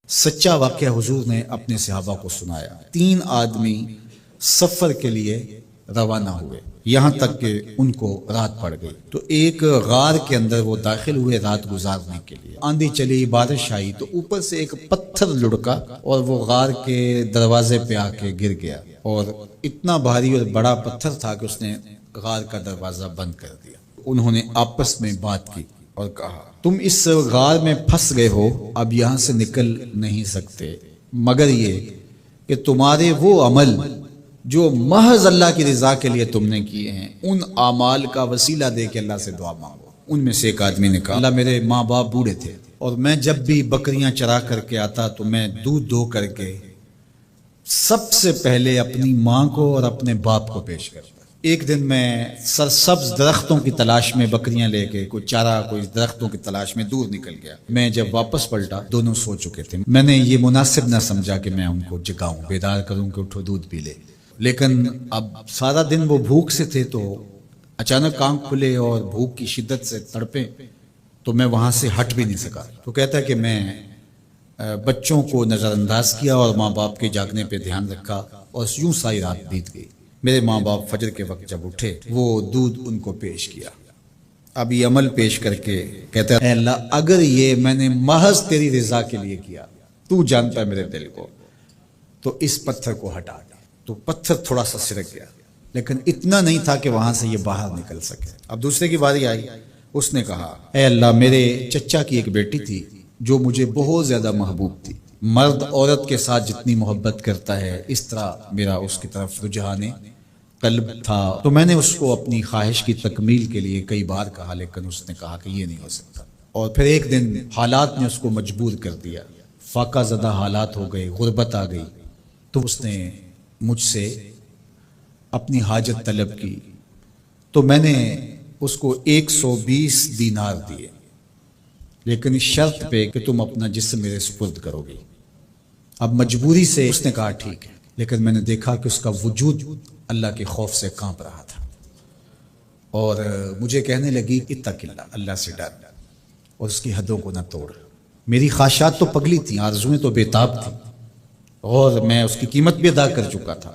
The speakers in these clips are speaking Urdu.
سچا واقعہ حضور نے اپنے صحابہ کو سنایا۔ 3 آدمی سفر کے لیے روانہ ہوئے، یہاں تک کہ ان کو رات پڑ گئی، تو ایک غار کے اندر وہ داخل ہوئے رات گزارنے کے لیے۔ آندھی چلی، بارش آئی، تو اوپر سے ایک پتھر لڑکا اور وہ غار کے دروازے پہ آ کے گر گیا، اور اتنا بھاری اور بڑا پتھر تھا کہ اس نے غار کا دروازہ بند کر دیا۔ انہوں نے آپس میں بات کی اور کہا، تم اس غار میں پھنس گئے ہو، اب یہاں سے نکل نہیں سکتے مگر یہ کہ تمہارے وہ عمل جو محض اللہ کی رضا کے لیے تم نے کیے ہیں، ان اعمال کا وسیلہ دے کے اللہ سے دعا مانگو۔ ان میں سے ایک آدمی نے کہا، اللہ میرے ماں باپ بوڑھے تھے، اور میں جب بھی بکریاں چرا کر کے آتا تو میں دودھ دو کر کے سب سے پہلے اپنی ماں کو اور اپنے باپ کو پیش کرتا۔ ایک دن میں سرسبز درختوں کی تلاش میں بکریاں لے کے کوئی چارہ، کوئی درختوں کی تلاش میں دور نکل گیا۔ میں جب واپس پلٹا دونوں سو چکے تھے۔ میں نے یہ مناسب نہ سمجھا کہ میں ان کو جگاؤں، بیدار کروں کہ اٹھو دودھ پی لے، لیکن اب سارا دن وہ بھوک سے تھے، تو اچانک آنکھ کھلے اور بھوک کی شدت سے تڑپے، تو میں وہاں سے ہٹ بھی نہیں سکا۔ تو کہتا ہے کہ میں بچوں کو نظر انداز کیا اور ماں باپ کے جاگنے پہ دھیان رکھا، اور یوں ساری رات بیت گئی۔ میرے ماں باپ فجر کے وقت جب اٹھے، وہ دودھ ان کو پیش کیا۔ اب یہ عمل پیش کر کے کہتا ہے، اے اللہ اگر یہ میں نے محض تیری رضا کے لیے کیا، تو جانتا ہے میرے دل کو، تو اس پتھر کو ہٹا دے۔ تو پتھر تھوڑا سا سرک گیا، لیکن اتنا نہیں تھا کہ وہاں سے یہ باہر نکل سکے۔ اب دوسرے کی باری آئی، اس نے کہا، اے اللہ میرے چچا کی ایک بیٹی تھی جو مجھے بہت زیادہ محبوب تھی، مرد عورت کے ساتھ جتنی محبت کرتا ہے اس طرح میرا اس کی طرف رجحان قلب تھا، تو میں نے اس کو اپنی خواہش کی تکمیل کے لیے کئی بار کہا، لیکن اس نے کہا کہ یہ نہیں ہو سکتا۔ اور پھر ایک دن حالات نے اس کو مجبور کر دیا، فاقہ زدہ حالات ہو گئے، غربت آ گئی، تو اس نے مجھ سے اپنی حاجت طلب کی، تو میں نے اس کو 120 دینار دیے، لیکن اس شرط پہ کہ تم اپنا جسم میرے سپرد کرو گی۔ اب مجبوری سے اس نے کہا ٹھیک ہے، لیکن میں نے دیکھا کہ اس کا وجود اللہ کے خوف سے کانپ رہا تھا، اور مجھے کہنے لگی اتق اللہ، اللہ سے ڈر اور اس کی حدوں کو نہ توڑ۔ میری خواہشات تو پگلی تھیں، آرزویں تو بےتاب تھیں، اور میں اس کی قیمت بھی ادا کر چکا تھا،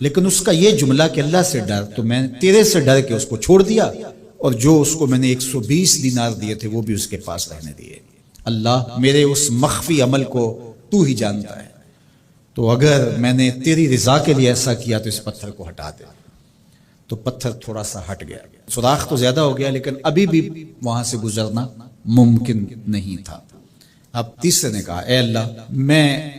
لیکن اس کا یہ جملہ کہ اللہ سے ڈر، تو میں تیرے سے ڈر کے اس کو چھوڑ دیا، اور جو اس کو میں نے 120 دینار دیے تھے وہ بھی اس کے پاس رہنے دیے۔ اللہ میرے اس مخفی عمل کو تو ہی جانتا ہے، تو اگر میں نے تیری رضا کے لیے ایسا کیا تو اس پتھر کو ہٹا دے۔ تو پتھر تھوڑا سا ہٹ گیا، سوراخ تو زیادہ ہو گیا، لیکن ابھی بھی وہاں سے گزرنا ممکن نہیں تھا۔ اب تیسرے نے کہا، اے اللہ میں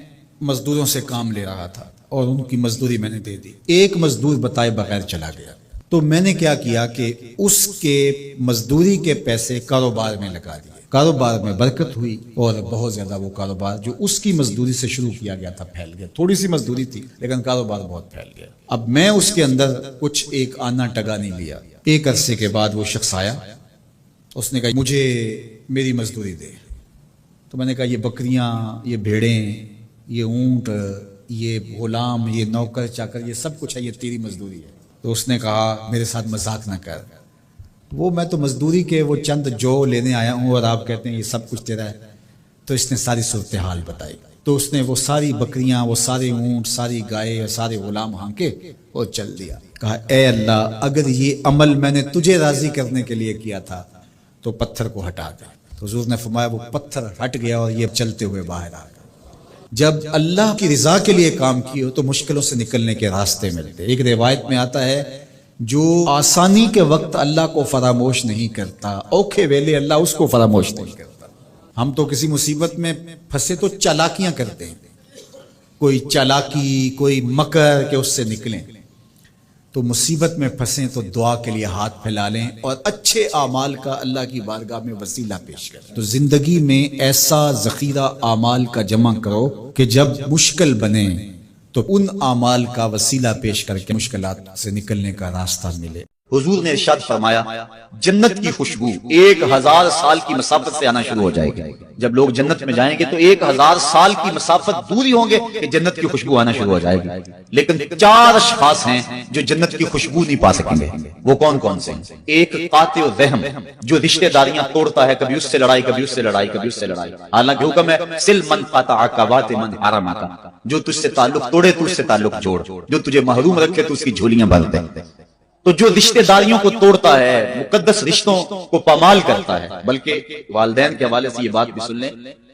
مزدوروں سے کام لے رہا تھا اور ان کی مزدوری میں نے دے دی، ایک مزدور بتائے بغیر چلا گیا، تو میں نے کیا کیا کہ اس کے مزدوری کے پیسے کاروبار میں لگا دیے۔ کاروبار میں برکت ہوئی، اور بہت زیادہ وہ کاروبار جو اس کی مزدوری سے شروع کیا گیا تھا پھیل گیا۔ تھوڑی سی مزدوری تھی لیکن کاروبار بہت پھیل گیا۔ اب میں اس کے اندر کچھ ایک آنا ٹگا نہیں لیا۔ ایک عرصے کے بعد وہ شخص آیا، اس نے کہا مجھے میری مزدوری دے۔ تو میں نے کہا یہ بکریاں، یہ بھیڑیں، یہ اونٹ، یہ غلام، یہ نوکر چاکر، یہ سب کچھ ہے، یہ تیری مزدوری ہے۔ تو اس نے کہا میرے ساتھ مذاق نہ کر، وہ میں تو مزدوری کے وہ چند جو لینے آیا ہوں اور آپ کہتے ہیں یہ سب کچھ تیرا ہے۔ تو اس نے ساری صورتحال بتائی، تو اس نے وہ ساری بکریاں، وہ سارے اونٹ، ساری گائے اور سارے غلام ہانکے اور چل دیا۔ کہا اے اللہ اگر یہ عمل میں نے تجھے راضی کرنے کے لیے کیا تھا تو پتھر کو ہٹا دے۔ تو حضور نے فرمایا وہ پتھر ہٹ گیا اور یہ چلتے ہوئے باہر آ گیا۔ جب اللہ کی رضا کے لیے کام کیے تو مشکلوں سے نکلنے کے راستے ملتے۔ ایک روایت میں آتا ہے جو آسانی کے وقت اللہ کو فراموش نہیں کرتا، اوکھے ویلے اللہ اس کو فراموش نہیں کرتا۔ ہم تو کسی مصیبت میں پھنسے تو چالاکیاں کرتے ہیں، کوئی چالاکی، کوئی مکر کہ اس سے نکلیں۔ تو مصیبت میں پھنسیں تو دعا کے لیے ہاتھ پھیلا لیں اور اچھے اعمال کا اللہ کی بارگاہ میں وسیلہ پیش کریں۔ تو زندگی میں ایسا ذخیرہ اعمال کا جمع کرو کہ جب مشکل بنے تو ان اعمال کا وسیلہ پیش کر کے مشکلات سے نکلنے کا راستہ ملے۔ حضور نے ارشاد فرمایا جنت کی خوشبو 1000 سال کی مسافت سے آنا شروع ہو جائے گی. جب لوگ جنت میں جائیں گے تو 1000 سال کی مسافت دوری ہوں گے کہ جنت کی خوشبو آنا شروع ہو جائے گی. لیکن 4 اشخاص ہیں جو جنت کی خوشبو نہیں پا سکیں گے. وہ کون کون سے ہیں؟ ایک قاطع الرحم جو رشتہ داریاں توڑتا ہے، کبھی اس سے لڑائی، کبھی اس سے لڑائی، کبھی اس سے لڑائی. حالانکہ حکم ہے سل من قطعک وات من حرمک، جو تجھ سے تعلق توڑے تو اس سے تعلق جوڑ، جو تجھے محروم رکھے تو اس کی جھولیاں بھر دے. تو جو رشتہ داریوں کو توڑتا ہے، مقدس رشتوں کو پامال کرتا ہے. بلکہ والدین کے حوالے سے یہ بات بھی سن لیں،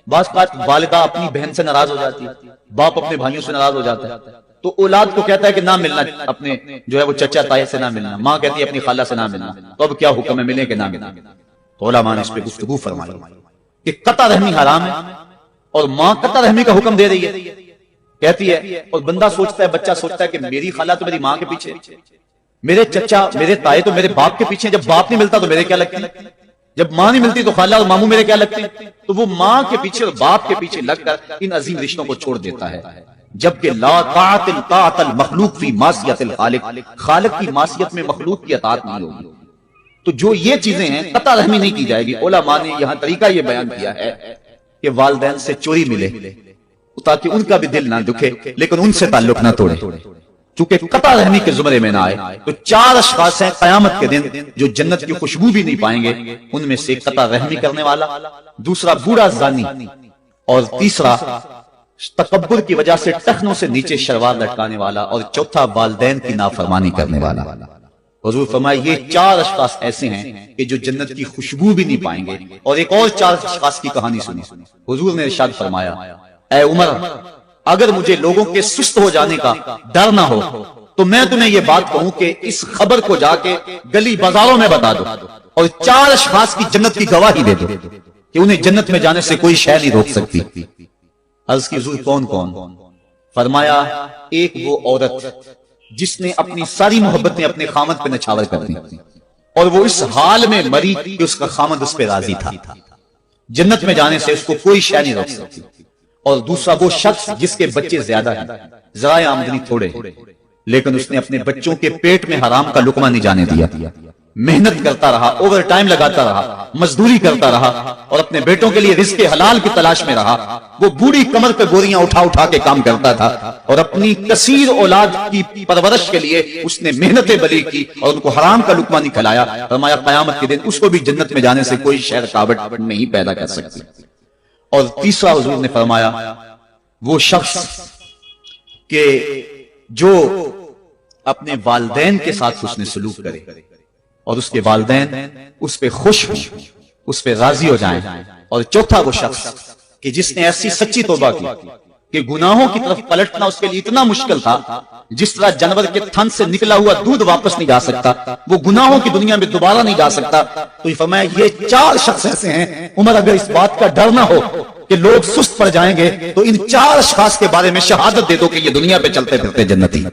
بعض اوقات والدہ اپنی بہن سے ناراض ہو جاتی ہے، باپ اپنے بھائیوں سے ناراض ہو جاتا ہے، تو اولاد کو کہتا ہے کہ نہ ملنا، اپنے جو ہے وہ چچا تائی سے نہ ملنا. ماں کہتی ہے اپنی خالہ سے نہ ملنا. تو اب کیا حکم ہے، ملے کہ نہ ملے؟ تو علماء نے اس پہ گفتگو فرمائی کہ قطع رحمی حرام ہے، اور ماں قطع رحمی کا حکم دے رہی ہے. کہتی ہے، اور بندہ سوچتا ہے، بچہ سوچتا ہے کہ میری خالہ تو میری ماں کے پیچھے، میرے چچا میرے تائے تو میرے باپ کے پیچھے. جب باپ نہیں ملتا تو میرے کیا لگتی، جب ماں نہیں ملتی تو خالہ اور ماموں میرے کیا لگتے. تو وہ ماں کے پیچھے اور باپ کے پیچھے لگ کر ان عظیم رشتوں کو چھوڑ دیتا ہے. جبکہ لا طاعت المخلوق فی معصیت الخالق، خالق کی معصیت میں مخلوق کی اطاعت نہیں ہوگی. تو جو یہ چیزیں ہیں قطع رحمی نہیں کی جائے گی. علماء نے یہاں طریقہ یہ بیان کیا ہے کہ والدین سے چوری ملے تاکہ ان کا بھی دل نہ دکھے لیکن ان سے تعلق نہ توڑے. چونکہ قطع رحمی کے زمرے میں نہ آئے تو 4 اشخاص ہیں قیامت کے دن جو جنت کی خوشبو بھی نہیں پائیں گے. ان میں سے قطع رحمی کرنے والا، دوسرا بوڑھا زانی، اور تیسرا تکبر کی وجہ سے ٹخنوں سے نیچے شلوار لٹکانے والا، اور چوتھا والدین کی نافرمانی کرنے والا. حضور فرمایا یہ 4 اشخاص ایسے ہیں کہ جو جنت کی خوشبو بھی نہیں پائیں گے. اور ایک اور 4 اشخاص کی کہانی سنی. حضور نے ارشاد فرمایا اے عمر، اگر مجھے لوگوں کے سست ہو جانے کا ڈر نہ ہو تو میں تمہیں یہ بات کہوں کہ اس خبر کو جا کے گلی بازاروں میں بتا دو اور 4 اشخاص کی جنت کی گواہی دے دو کہ انہیں جنت میں جانے سے کوئی شے نہیں روک سکتی. عرض کی حضور کون کون؟ فرمایا ایک وہ عورت جس نے اپنی ساری محبتیں اپنے خامد پہ نچھاور کر دی اور وہ اس حال میں مری کہ اس کا خامد اس پہ راضی تھا. جنت میں جانے سے اس کو کوئی شے نہیں روک سکتی. اور دوسرا وہ شخص جس کے بچے زیادہ ہیں، ذرائع آمدنی تھوڑے، لیکن اس نے اپنے بچوں کے پیٹ میں حرام کا لقمہ نہیں جانے دیا، محنت کرتا رہا، اوور ٹائم لگاتا رہا، مزدوری کرتا رہا اور اپنے بیٹوں کے لیے رزق حلال کی تلاش میں رہا. وہ بوڑھی کمر پہ بوریاں اٹھا اٹھا کے کام کرتا تھا اور اپنی کثیر اولاد کی پرورش کے لیے اس نے محنتیں بلی کی اور ان کو حرام کا لقمہ نہیں کھلایا. فرمایا قیامت کے دن اس کو بھی جنت میں جانے سے کوئی شے رکاوٹ نہیں پیدا کر سکتی. اور تیسرا حضور نے فرمایا وہ شخص کہ جو اپنے والدین کے ساتھ حسن سلوک کرے اور اس کے والدین اس پہ خوش ہوں، اس پہ راضی ہو جائیں. اور چوتھا وہ شخص کہ جس نے ایسی سچی توبہ کی کہ گناہوں کی طرف پلٹنا اس کے لیے اتنا مشکل تھا جس طرح جانور کے تھن سے نکلا ہوا دودھ واپس نہیں جا سکتا، وہ گناہوں کی دنیا میں دوبارہ نہیں جا سکتا. تو یہ فرمایا یہ 4 شخص ایسے ہیں عمر، اگر اس بات کا ڈر نہ ہو کہ لوگ سست پڑ جائیں گے تو ان 4 اشخاص کے بارے میں شہادت دے دو کہ یہ دنیا پہ چلتے پھرتے جنتی.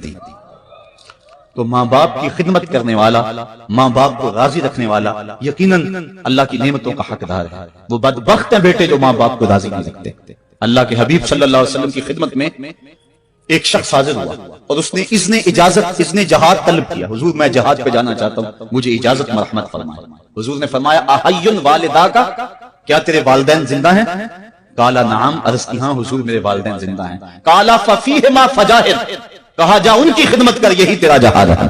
تو ماں باپ کی خدمت کرنے والا، ماں باپ کو راضی رکھنے والا یقیناً اللہ کی نعمتوں کا حقدار ہے. وہ بدبخت ہیں بیٹے جو ماں باپ کو راضی نہیں رکھتے. اللہ کے حبیب صلی اللہ علیہ وسلم کی خدمت میں ایک شخص حاضر ہوا اور اس نے اذن جہاد طلب کیا. حضور میں جہاد پہ جانا چاہتا ہوں، مجھے اجازت مرحمت فرمائے. حضور نے فرمایا احی والدہ کا، کیا تیرے والدین زندہ ہیں؟ قال نعم، عرض کی ہاں حضور میرے والدین زندہ ہیں. قال ففیہما فجاہد، کہا جا ان کی خدمت کر، یہی تیرا جہاد ہے.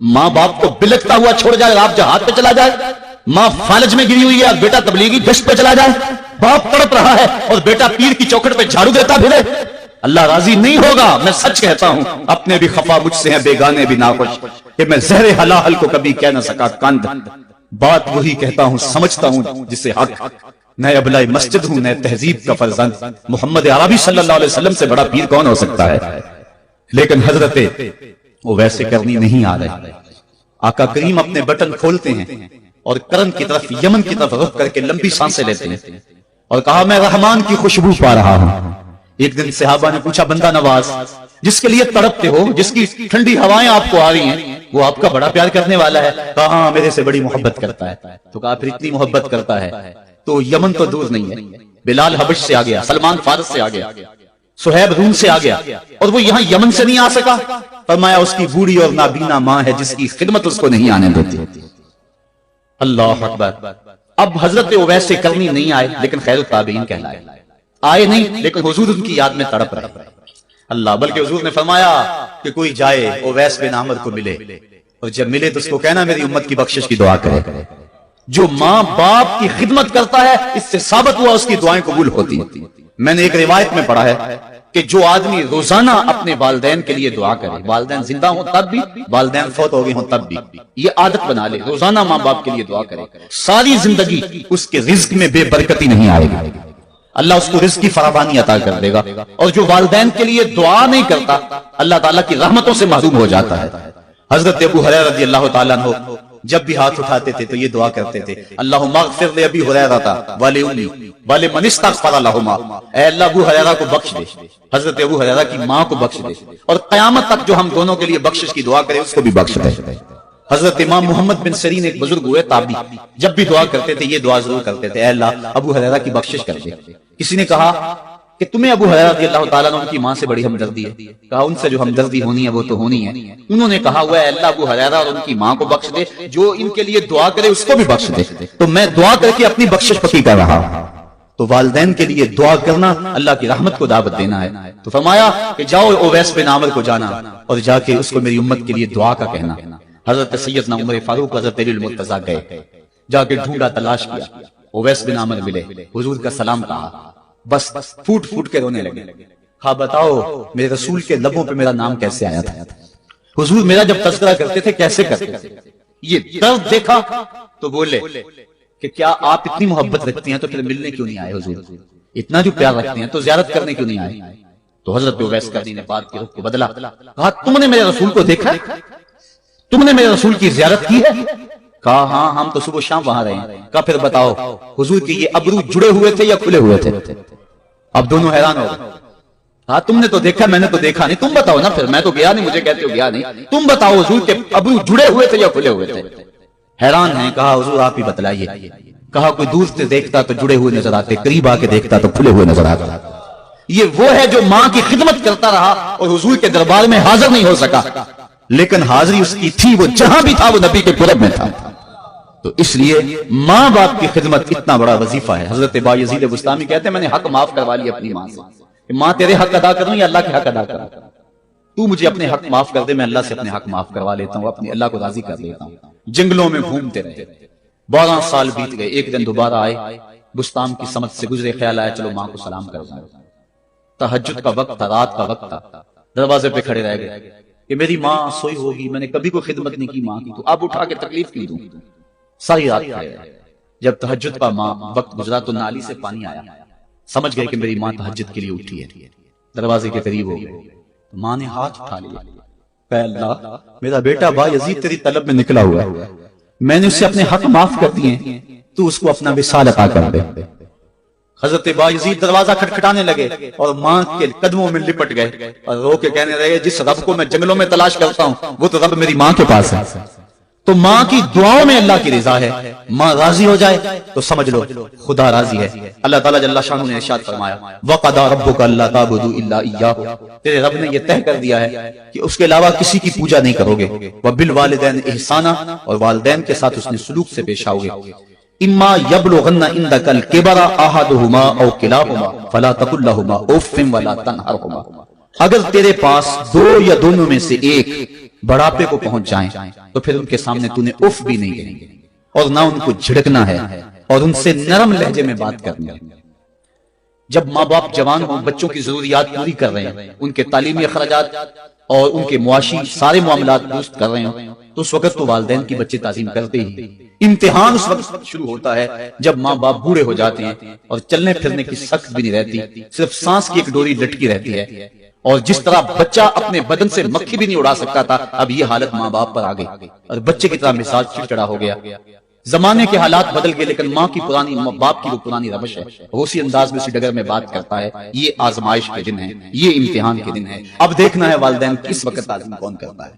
ماں باپ کو بلکتا ہوا چھوڑ جائے آپ جہاد پہ چلا جائے، ماں فالج میں گری ہوئی ہے بیٹا تبلیغی گشت پہ چلا جائے، باپ تڑپ رہا ہے اور بیٹا پیر کی چوکھٹ پہ جھاڑو دیتا پھرے، اللہ راضی نہیں ہوگا. میں سچ کہتا ہوں، اپنے بھی خفا مجھ سے ہیں بیگانے بھی ناخوش کہ میں زہر حلال کو کبھی کہہ نہ سکا کند. بات وہی کہتا ہوں سمجھتا ہوں جسے حق، نئے ابلائے مسجد ہوں، نئے تہذیب کا فرزند. محمد عربی صلی اللہ علیہ وسلم سے بڑا پیر کون ہو سکتا ہے؟ لیکن حضرت وہ ویسے کرنی نہیں آ رہے. آقا کریم اپنے بٹن کھولتے ہیں اور کرن کی طرف، یمن کی طرف رخ کر کے لمبی سانسیں لیتے ہیں اور کہا میں رحمان کی خوشبو پا رہا ہوں. ایک دن صحابہ نے پوچھا بندہ نواز جس کے لیے تڑپتے ہو، جس کی ٹھنڈی ہوائیں آپ کو آ رہی ہیں، وہ آپ کا بڑا پیار کرنے والا ہے؟ کہا ہاں میرے سے بڑی محبت کرتا ہے. تو کہا پھر اتنی محبت کرتا ہے تو یمن تو دور نہیں ہے. بلال حبش سے آ گیا، سلمان فارس سے آ گیا، سہیب روم سے آ گیا، اور وہ یہاں یمن سے نہیں آ سکا. فرمایا اس کی بوڑھی اور نابینا ماں ہے جس کی خدمت اس کو نہیں آنے دیتی. اللہ اکبر. اب حضرت اویس سے کرنی نہیں آئے لیکن خیر التابعین کہلائے. آئے نہیں لیکن حضور ان کی یاد میں تڑپ رہے. اللہ بلکہ حضور نے فرمایا کہ کوئی جائے اویس بن عامر کو ملے اور جب ملے تو اس کو کہنا میری امت کی بخشش کی دعا کرے. جو ماں باپ کی خدمت کرتا ہے اس سے ثابت ہوا اس کی دعائیں قبول ہوتی ہیں. میں نے ایک روایت میں پڑھا ہے کہ جو آدمی روزانہ اپنے والدین کے لیے دعا کرے, والدین زندہ ہوں تب بھی, والدین فوت ہو گئے ہوں تب بھی, یہ عادت بنا لے, روزانہ ماں باپ کے لیے دعا کرے, ساری زندگی اس کے رزق میں بے برکتی نہیں آئے گی. اللہ اس کو رزق کی فراوانی عطا کر دے گا. اور جو والدین کے لیے دعا نہیں کرتا اللہ تعالیٰ کی رحمتوں سے محروم ہو جاتا ہے. حضرت ابو ہریرہ رضی اللہ تعالیٰ عنہ جب بھی ہاتھ اٹھاتے تھے تو یہ دعا کرتے تھے, اللہم اغفر لابی ہریرہ ولأمی ولمن استغفر لہما, اے اللہ ابو ہریرہ کو بخش دے, حضرت ابو ہریرہ کی ماں کو بخش دے, اور قیامت تک جو ہم دونوں کے لیے بخشش کی دعا کرے اس کو بھی بخش دے. حضرت امام محمد بن سیرین ایک بزرگ ہوئے تابعی, جب بھی دعا کرتے تھے یہ دعا ضرور کرتے تھے, اے اللہ ابو ہریرہ کی بخشش کر دے. کسی نے کہا کہ تمہیں ابو ہریرہ رضی اللہ تعالیٰ عنہ کی ماں سے بڑی ہمدردی ہے. کہا ان سے جو ہمدردی ہونی ہے وہ تو ہونی ہے. انہوں نے کہا ہوا ہے اللہ ابو ہریرہ اور ان کی ماں کو بخش دے, جو ان کے لیے دعا کرے اس کو بھی بخش دے. تو میں دعا کر کے اپنی بخشش پکی کر رہا ہوں. تو والدین کے لیے دعا کرنا اللہ کی رحمت کو دعوت دینا ہے. تو فرمایا کہ جاؤ اویس بن عامر کو جانا اور جا کے اس کو میری امت کے لیے دعا کا کہنا. حضرت سیدنا عمر فاروق حضرت علی المرتضیٰ گئے, جا کے ڈھونڈا تلاش کیا, اویس بن عامر ملے, حضور کا سلام کہا, بس پھوٹ پھوٹ کے رونے لگے. ہاں بتاؤ میرے رسول کے لبوں پہ میرا نام کیسے آیا تھا, حضور میرا جب تذکرہ کرتے تھے کیسے کرتے تھے. یہ درد دیکھا تو بولے کہ کیا آپ اتنی محبت رکھتی ہیں تو پھر ملنے کیوں نہیں آئے حضور, اتنا جو پیار رکھتے ہیں تو زیارت کرنے کیوں نہیں آئے. تو حضرت اویس قرنی نے بات کے رخ کو بدلا, کہا تم نے میرے رسول کو دیکھا, تم نے میرے رسول کی زیارت کی ہے. کہا ہاں ہم تو صبح شام وہاں رہے ہیں. کہا پھر بتاؤ حضور کے یہ ابرو جڑے ہوئے تھے یا کھلے ہوئے تھے. اب دونوں حیران ہو گئے. ہاں تم نے تو دیکھا میں نے تو دیکھا نہیں, تم بتاؤ نا. پھر میں تو گیا نہیں, مجھے کہتے ہو گیا نہیں, تم بتاؤ حضور کے ابرو جڑے ہوئے تھے یا کھلے ہوئے تھے. حیران ہیں. کہا حضور آپ ہی بتلائیے. کہا کوئی دور سے دیکھتا تو جڑے ہوئے نظر آتے, قریب آ کے دیکھتا تو کھلے ہوئے نظر آتا. یہ وہ ہے جو ماں کی خدمت کرتا رہا اور حضور کے دربار میں حاضر نہیں ہو سکا, لیکن حاضری اس کی تھی, وہ جہاں بھی تھا وہ نبی کے قرب میں تھا. تو اس لیے ماں باپ کی خدمت اتنا بڑا وظیفہ ہے. حضرت بایزید بستامی کہتے ہیں میں نے حق معاف کروا لیا اپنی ماں سے, کہ ماں تیرے حق ادا کروں یا اللہ کے حق ادا کروں, تو مجھے اپنے حق معاف کر دے, میں اللہ سے اپنے حق معاف کروا لیتا ہوں, اپنے اللہ کو راضی کر لیتا ہوں. جنگلوں میں گھومتے رہے, 12 سال بیت گئے. ایک دن دوبارہ آئے, بستان کی سمت سے گزرے, خیال آیا چلو ماں کو سلام کر دوں. تہجد کا وقت تھا, رات کا وقت تھا, دروازے پہ کھڑے رہ گئے کہ میری ماں سوئی ہوگی, میں نے کبھی کوئی خدمت نہیں کی ماں کی, تو اب اٹھا کے تکلیف کی دوں. ساری رات کھڑے رہے. جب تہجد کا ماں وقت گزرا تو نالی سے پانی آیا, سمجھ گئے کہ میری ماں تہجد کے لیے اٹھی ہے. دروازے کے قریب ہو گئے, ماں نے ہاتھ اٹھا لیا, اے اللہ میرا بیٹا بایزید تیری طلب میں نکلا ہوا ہے, میں نے اسے اپنے حق معاف کر دیے, تو اس کو اپنا وصال عطا کر دے. حضرت بایزید دروازہ کھٹکھٹانے لگے اور ماں کے قدموں میں لپٹ گئے اور رو کے کہنے لگے جس رب کو میں جنگلوں میں تلاش کرتا ہوں وہ تو رب میری ماں کے پاس ہے. تو ماں کی دعاؤں میں اللہ کی رضا ہے, ماں راضی ہو جائے تو سمجھ لو خدا راضی ہے. اللہ تعالیٰ جل شانہ نے ارشاد فرمایا وَقَضَىٰ رَبُّكَ أَلَّا تَعْبُدُوا إِلَّا إِيَّاهُ, تیرے رب نے یہ طے کر دیا ہے کہ اس کے علاوہ کسی کی پوجا نہیں کرو گے. وَبِالْوَالِدَيْنِ إِحْسَانًا, اور والدین کے ساتھ اس نے سلوک سے پیش آؤ گے. اما یبلغن عندک الکبر احدہما او کلاہما فلا تقل لہما اف ولا تنہرہما, اگر تیرے پاس دو یا دونوں میں سے ایک بڑھاپے کو پہنچ جائیں تو پھر ان کے سامنے تو نے اف بھی نہیں کہنی اور نہ ان کو جھڑکنا ہے اور ان سے نرم لہجے میں بات کرنی ہے. جب ماں باپ جوان ہوں, بچوں کی ضروریات پوری کر رہے ہیں, ان کے تعلیمی اخراجات اور ان کے معاشی سارے معاملات درست کر رہے ہوں, تو اس وقت تو والدین کی بچے تعظیم کرتے ہی. امتحان اس وقت شروع ہوتا ہے جب ماں باپ بوڑھے ہو جاتے ہیں اور چلنے پھرنے کی سخت بھی نہیں رہتی, صرف سانس کی ایک ڈوری لٹکی رہتی ہے. اور جس طرح بچہ اپنے بدن سے مکھی بھی نہیں اڑا سکتا تھا, اب یہ حالت ماں باپ پر آ گئی اور بچے کی طرح مزاج چڑچڑا ہو گیا. زمانے کے حالات بدل گئے لیکن ماں کی پرانی, باپ کی وہ پرانی روش ہے, وہ اسی انداز میں اسی ڈگر میں بات کرتا ہے. یہ آزمائش کے دن ہے, یہ امتحان کے دن ہے. اب دیکھنا ہے والدین کس وقت تعظیم کون کرتا ہے.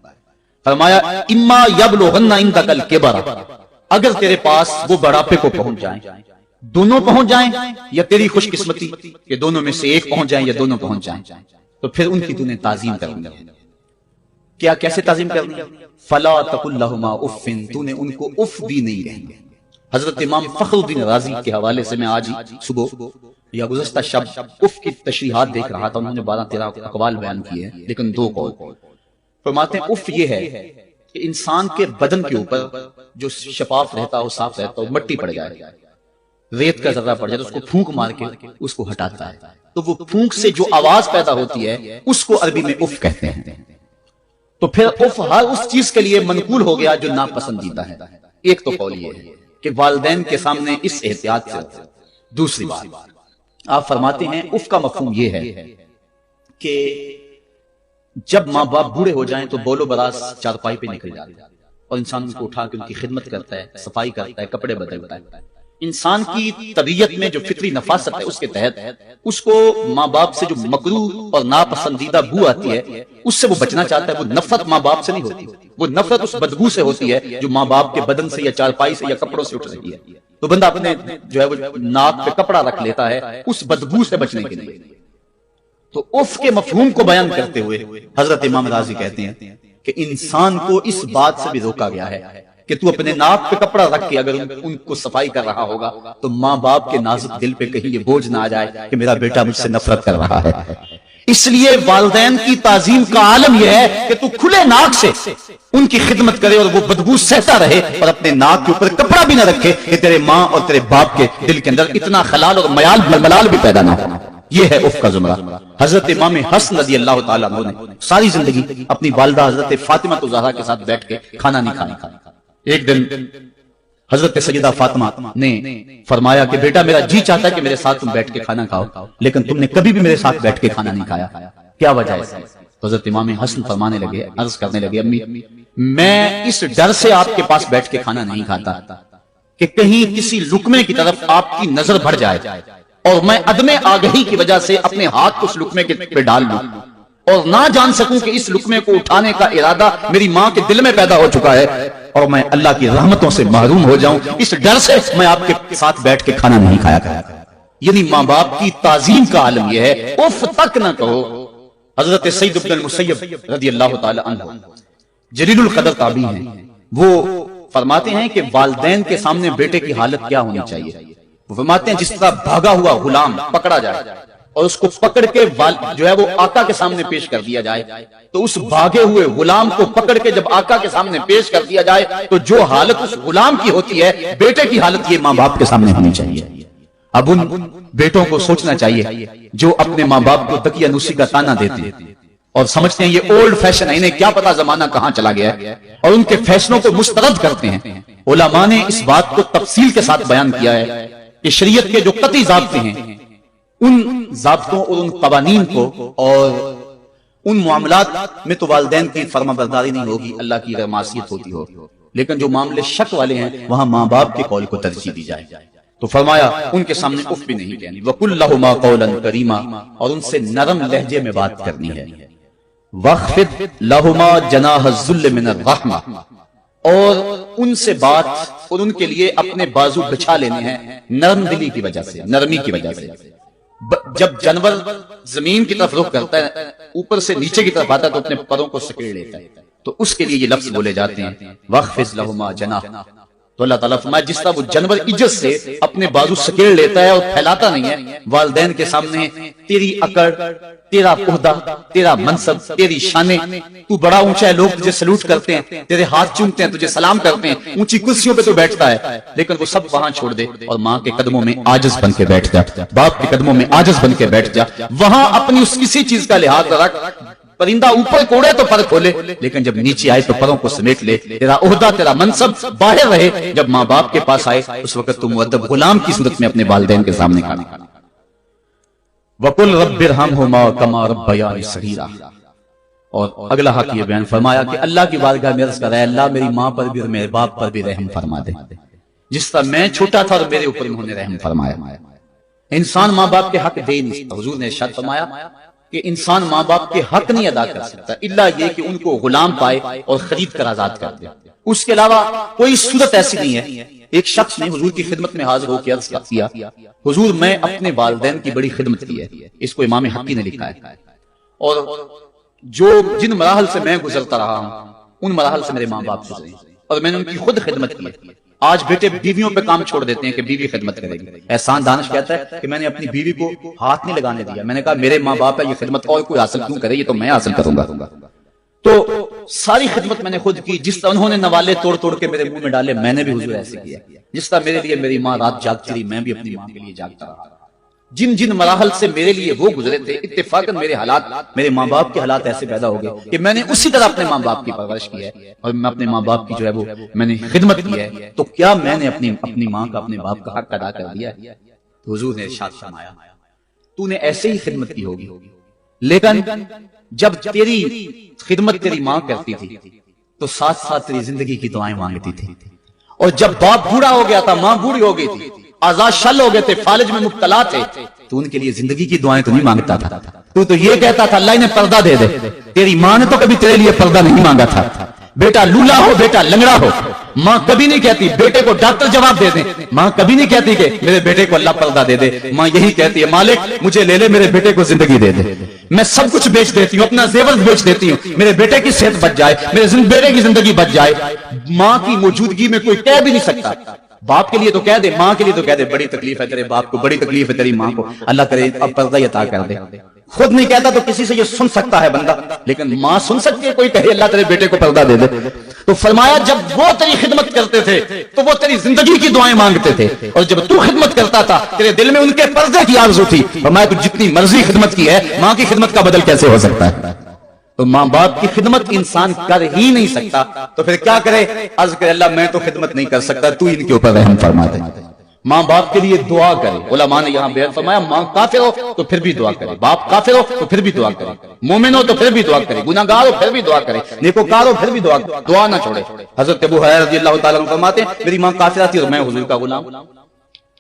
فرمایا اما یبلغن عندک الکبر, اگر تیرے پاس وہ بڑھاپے کو پہنچ جائیں, دونوں پہنچ جائیں یا تیری خوش قسمتی کہ دونوں میں سے ایک پہنچ جائیں یا دونوں پہنچ جائیں, تو پھر ان کی تو نے تعظیم کرنی ہے. کیا کیسے تعظیم کرنی ہے؟ فلا تقل لہما اف، تو نے ان کو اف بھی نہیں کہنی۔ حضرت امام فخر الدین رازی کے حوالے سے میں آج ہی صبح یا گزشتہ شب اف کی تشریحات دیکھ رہا تھا، انہوں نے 12-13 اقوال بیان کیے ہیں، لیکن 2 قول فرماتے ہیں اف یہ ہے کہ انسان کے بدن کے اوپر جو شفاف رہتا ہو، صاف رہتا ہو، مٹی پڑ جائے، ریت کا ذرہ پڑ جائے تو اس کو پھونک مار کے اس کو ہٹاتا ہے، تو وہ پھونک سے جو آواز پیدا ہوتی ہے اس کو عربی میں اف کہتے ہیں۔ تو پھر اف ہر اس چیز کے لیے منقول ہو گیا جو ناپسندیدہ ہے۔ ایک تو قول یہ ہے کہ والدین کے سامنے اس احتیاط سے۔ دوسری بات آپ فرماتے ہیں اف کا مفہوم یہ ہے کہ جب ماں باپ بوڑھے ہو جائیں تو بولو براز چارپائی پہ نکل جاتے ہیں اور انسان ان کو اٹھا کے ان کی خدمت کرتا ہے، صفائی کرتا ہے، کپڑے بدلتا ہے۔ انسان کی طبیعت میں جو فطری نفاست ہے اس کے تحت اس کو ماں باپ سے جو مکروہ اور ناپسندیدہ بو آتی ہے اس سے وہ بچنا چاہتا ہے۔ وہ نفرت ماں باپ سے نہیں ہوتی، وہ نفرت اس بدبو سے ہوتی ہے جو ماں باپ کے بدن سے یا چارپائی سے یا کپڑوں سے اٹھ رہی ہے۔ تو بندہ اپنے جو ہے وہ ناک پہ کپڑا رکھ لیتا ہے اس بدبو سے بچنے کے لیے۔ تو اف کے مفہوم کو بیان کرتے ہوئے حضرت امام رازی کہتے ہیں کہ انسان کو اس بات سے بھی روکا گیا ہے کہ تو اپنے ناک پہ کپڑا رکھ کے اگر ان کو صفائی کر رہا ہوگا تو ماں باپ کے نازک دل پہ کہیں یہ بوجھ نہ آ جائے کہ میرا بیٹا مجھ سے نفرت کر رہا ہے۔ اس لیے والدین کی تعظیم کا عالم یہ ہے کہ تو کھلے ناک سے ان کی خدمت کرے اور وہ بدبو سہتا رہے اور اپنے ناک کے اوپر کپڑا بھی نہ رکھے کہ تیرے ماں اور تیرے باپ کے دل کے اندر اتنا خلال اور ملال بھی پیدا نہ ہو۔ یہ ہے اف کا زمرہ۔ حضرت امام حسن رضی اللہ تعالیٰ عنہ نے ساری زندگی اپنی والدہ حضرت فاطمہ الزہرا کے ساتھ بیٹھ کے کھانا نہیں کھانا۔ ایک دن حضرت سیدہ فاطمہ نے فرمایا کہ بیٹا میرا جی چاہتا ہے کہ میرے ساتھ تم بیٹھ کے کھانا کھاؤ، لیکن تم نے کبھی بھی میرے ساتھ بیٹھ کے کھانا نہیں کھایا، کیا وجہ ہے؟ حضرت امام حسن فرمانے لگے، عرض کرنے لگے امی میں اس ڈر سے آپ کے پاس بیٹھ کے کھانا نہیں کھاتا کہ کہیں کسی لقمے کی طرف آپ کی نظر بڑھ جائے اور میں عدم آگہی کی وجہ سے اپنے ہاتھ کو اس لقمے کے پہ ڈال لوں اور نہ جان سکوں کہ اس لقمے کو اٹھانے کا ارادہ میری ماں کے دل میں پیدا ہو چکا ہے اور میں اللہ کی رحمتوں سے محروم ہو جاؤں، اس ڈر سے میں آپ کے ساتھ بیٹھ کے کھانا نہیں کھایا کرتا۔ یعنی ماں باپ کی تعظیم کا عالم یہ ہے، اف تک نہ کہو۔ حضرت سعید بن المسیب رضی اللہ تعالی عنہ جلیل القدر تابعی ہیں، وہ فرماتے ہیں کہ والدین کے سامنے بیٹے کی حالت کیا ہونی چاہیے۔ وہ فرماتے ہیں جس طرح بھاگا ہوا غلام پکڑا جائے اور اس کو پکڑ کے جو ہے وہ آقا کے سامنے پیش کر دیا جائے تو اس بھاگے ہوئے غلام کو پکڑ کے جب آقا کے سامنے پیش کر دیا جائے تو جو حالت اس غلام کی ہوتی ہے بیٹے کی حالت یہ ماں باپ کے سامنے ہونی چاہیے۔ اب ان بیٹوں کو سوچنا چاہیے جو اپنے ماں باپ کو تکیہ نوسی کا تانا دیتے ہیں اور سمجھتے ہیں یہ اولڈ فیشن ہے، انہیں کیا پتا زمانہ کہاں چلا گیا ہے، اور ان کے فیصلوں کو مسترد کرتے ہیں۔ علماء نے اس بات کو تفصیل کے ساتھ بیان کیا ہے کہ شریعت کے جو قطعی ضابطے ہیں ان ضابطوں اور ان قوانین کو اور ان معاملات میں تو والدین کی فرما برداری نہیں ہوگی اللہ کی اگر معصیت ہوتی ہو، لیکن جو معاملے شک والے ہیں وہاں ماں باپ کے قول کو ترجیح دی جائے۔ تو فرمایا ان کے سامنے اف بھی نہیں کہنی، وَقُلْ لَهُمَا قَوْلًا كَرِيمًا، اور ان سے نرم لہجے میں بات کرنی ہے۔ وَاخْفِضْ لَهُمَا جَنَاحَ الذُّلِّ مِنَ الرَّحْمَةِ، اور ان سے بات اور ان کے لیے اپنے بازو بچھا لینے ہیں نرم دلی کی وجہ سے، نرمی کی وجہ سے۔ جب جانور زمین کی طرف رخ کرتا ہے اوپر سے نیچے کی طرف آتا ہے تو اپنے پروں کو سکیڑ لیتا ہے، تو اس کے لیے یہ لفظ بولے جاتے ہیں وَاخْفِضْ لَهُمَا جَنَاحَ۔ تو اللہ تعالیٰ فرمایا جس طرح وہ جانور عزت سے اپنے بازو سکیڑ لیتا ہے اور پھیلاتا نہیں ہے، والدین کے سامنے تیری اکڑ، تیرا عہدہ، تیرا منصب، تیری شانیں، تو بڑا اونچا ہے، لوگ تجھے سلوٹ کرتے ہیں، تیرے ہاتھ چومتے ہیں، تجھے سلام کرتے ہیں، اونچی کرسیوں پہ تو بیٹھتا ہے، لیکن وہ سب وہاں چھوڑ دے اور ماں کے قدموں میں عاجز بن کے بیٹھ جا، باپ کے قدموں میں عاجز بن کے بیٹھ جا، وہاں اپنی اس کسی چیز کا لحاظ رکھ۔ پرندہ اوپر کوڑے تو پر کھولے، لیکن جب نیچے آئے تو پروں کو سمیٹ لے، تیرا عہدہ، تیرا منصب باہر رہے، جب ماں باپ کے پاس آئے اس وقت تم مؤدب غلام کی صورت میں اپنے والدین کے سامنے کھڑا۔ وَقُلْ رَبِّ ارْحَمْهُمَا كَمَا رَبَّيَانِي صَغِيرًا، اور اگلا حق یہ بیان فرمایا کہ اللہ کی بارگاہ میں عرض کر رہا ہے اللہ میری ماں پر بھی اور میرے باپ پر بھی رحم فرما دے، جس طرح میں چھوٹا تھا اور میرے اوپر انہوں نے رحم فرمایا۔ انسان ماں باپ کے حق دے نہیں سکتا، حضور نے ارشاد فرمایا کہ انسان ماں باپ کے حق نہیں ادا کر سکتا الا یہ کہ ان کو غلام پائے اور خرید کر آزاد کر دے، اس کے علاوہ کوئی صورت ایسی نہیں ہے۔ ایک شخص نے حضور کی خدمت میں حاضر ہو کے عرض کیا حضور میں اپنے والدین کی بڑی خدمت کی ہے، اس کو امام حقی نے لکھا ہے، اور جو جن مراحل سے میں گزرتا رہا ہوں ان مراحل سے میرے ماں باپ گزرے اور میں نے ان کی خود خدمت کی ہے۔ آج بیٹے بیویوں پہ کام چھوڑ دیتے ہیں کہ بیوی خدمت کرے گی۔ احسان دانش کہتا ہے کہ میں نے اپنی بیوی کو ہاتھ نہیں لگانے دیا، میں نے کہا میرے ماں باپ ہے، یہ خدمت اور کوئی حاصل کیوں کرے، یہ تو میں حاصل کروں گا۔ تو ساری خدمت میں نے خود کی، جس طرح انہوں نے نوالے توڑ توڑ کے میرے منہ میں ڈالے میں نے بھی حضور ایسے کیا، جس طرح میرے لیے میری ماں رات جاگتی رہی میں بھی اپنی ماں کے لیے جاگتا رہا۔ جن جن مراحل سے میرے لیے وہ گزرے تھے، اتفاقاً میرے حالات، میرے ماں باپ کے حالات ایسے پیدا ہو گئے کہ میں نے اسی طرح اپنے ماں باپ کی پرورش کی ہے اور میں اپنے ماں باپ کی جو ہے وہ میں نے خدمت کی ہے۔ تو کیا میں نے اپنی ماں کا، اپنے باپ کا حق ادا کر دیا ہے؟ تو حضور نے ارشاد فرمایا تو نے ایسے ہی خدمت کی ہوگی، لیکن جب تیری خدمت تیری ماں کرتی تھی تو ساتھ ساتھ تیری زندگی کی دعائیں مانگتی تھی، اور جب باپ بوڑھا ہو گیا تھا، ماں بوڑھی ہو گئی تھی، آزاد شل ہو گئے تھے، فالج میں مبتلا تھے، تو ان کے لیے زندگی کی دعائیں تو نہیں مانگتا تھا، تو یہ کہتا تھا اللہ انہیں پردہ دے دے۔ تیری ماں نے تو کبھی تیرے لیے پردہ نہیں مانگا تھا، بیٹا لولا ہو، بیٹا لنگڑا ہو، ماں کبھی نہیں کہتی بیٹے کو ڈاکٹر جواب دے دیں، ماں کبھی نہیں کہتی کہ میرے بیٹے کو اللہ پردہ دے دے، ماں یہی کہتی ہے مالک مجھے لے لے، میرے بیٹے کو زندگی دے دے، میں سب کچھ بیچ دیتی ہوں، اپنا زیور بیچ دیتی ہوں، میرے بیٹے کی صحت بچ جائے، میرے بیٹے کی زندگی بچ جائے۔ ماں کی موجودگی میں کوئی کہہ بھی نہیں سکتا، باپ کے لیے تو کہہ دے، ماں کے لیے تو کہہ دے بڑی تکلیف ہے تیرے باپ کو، بڑی تکلیف ہے تیری ماں کو، اللہ کرے اب پردہ عطا کر دے۔ خود نہیں کہتا تو کسی سے یہ سن سکتا ہے بندہ، لیکن ماں سن سکتی ہے کوئی کہے اللہ تیرے بیٹے کو پردہ دے دے۔ تو فرمایا جب وہ تیری خدمت کرتے تھے تو وہ تیری زندگی کی دعائیں مانگتے تھے، اور جب تو خدمت کرتا تھا تیرے دل میں ان کے پردے کی آرزو تھی۔ فرمایا تو جتنی مرضی خدمت کی ہے، ماں کی خدمت کا بدل کیسے ہو سکتا ہے؟ تو ماں باپ کی خدمت انسان کر ہی نہیں سکتا تو پھر کیا کرے؟ عرض کرے اللہ میں تو خدمت نہیں کر سکتا، تو ان کے اوپر رحم فرما دے۔ ماں باپ کے لیے دعا کرے، علماء نے یہاں بیان فرمایا ماں کافر ہو تو پھر بھی دعا کرے، باپ کافر ہو تو پھر بھی دعا کرے، مومن ہو تو پھر بھی دعا کرے، گناہگار ہو پھر بھی دعا کرے، نیکوکار ہو پھر بھی دعا نہ چھوڑے۔ حضرت ابو ہریرہ رضی اللہ تعالیٰ عنہ فرماتے ہیں میری ماں کافرہ تھی اور میں حضور کا غلام،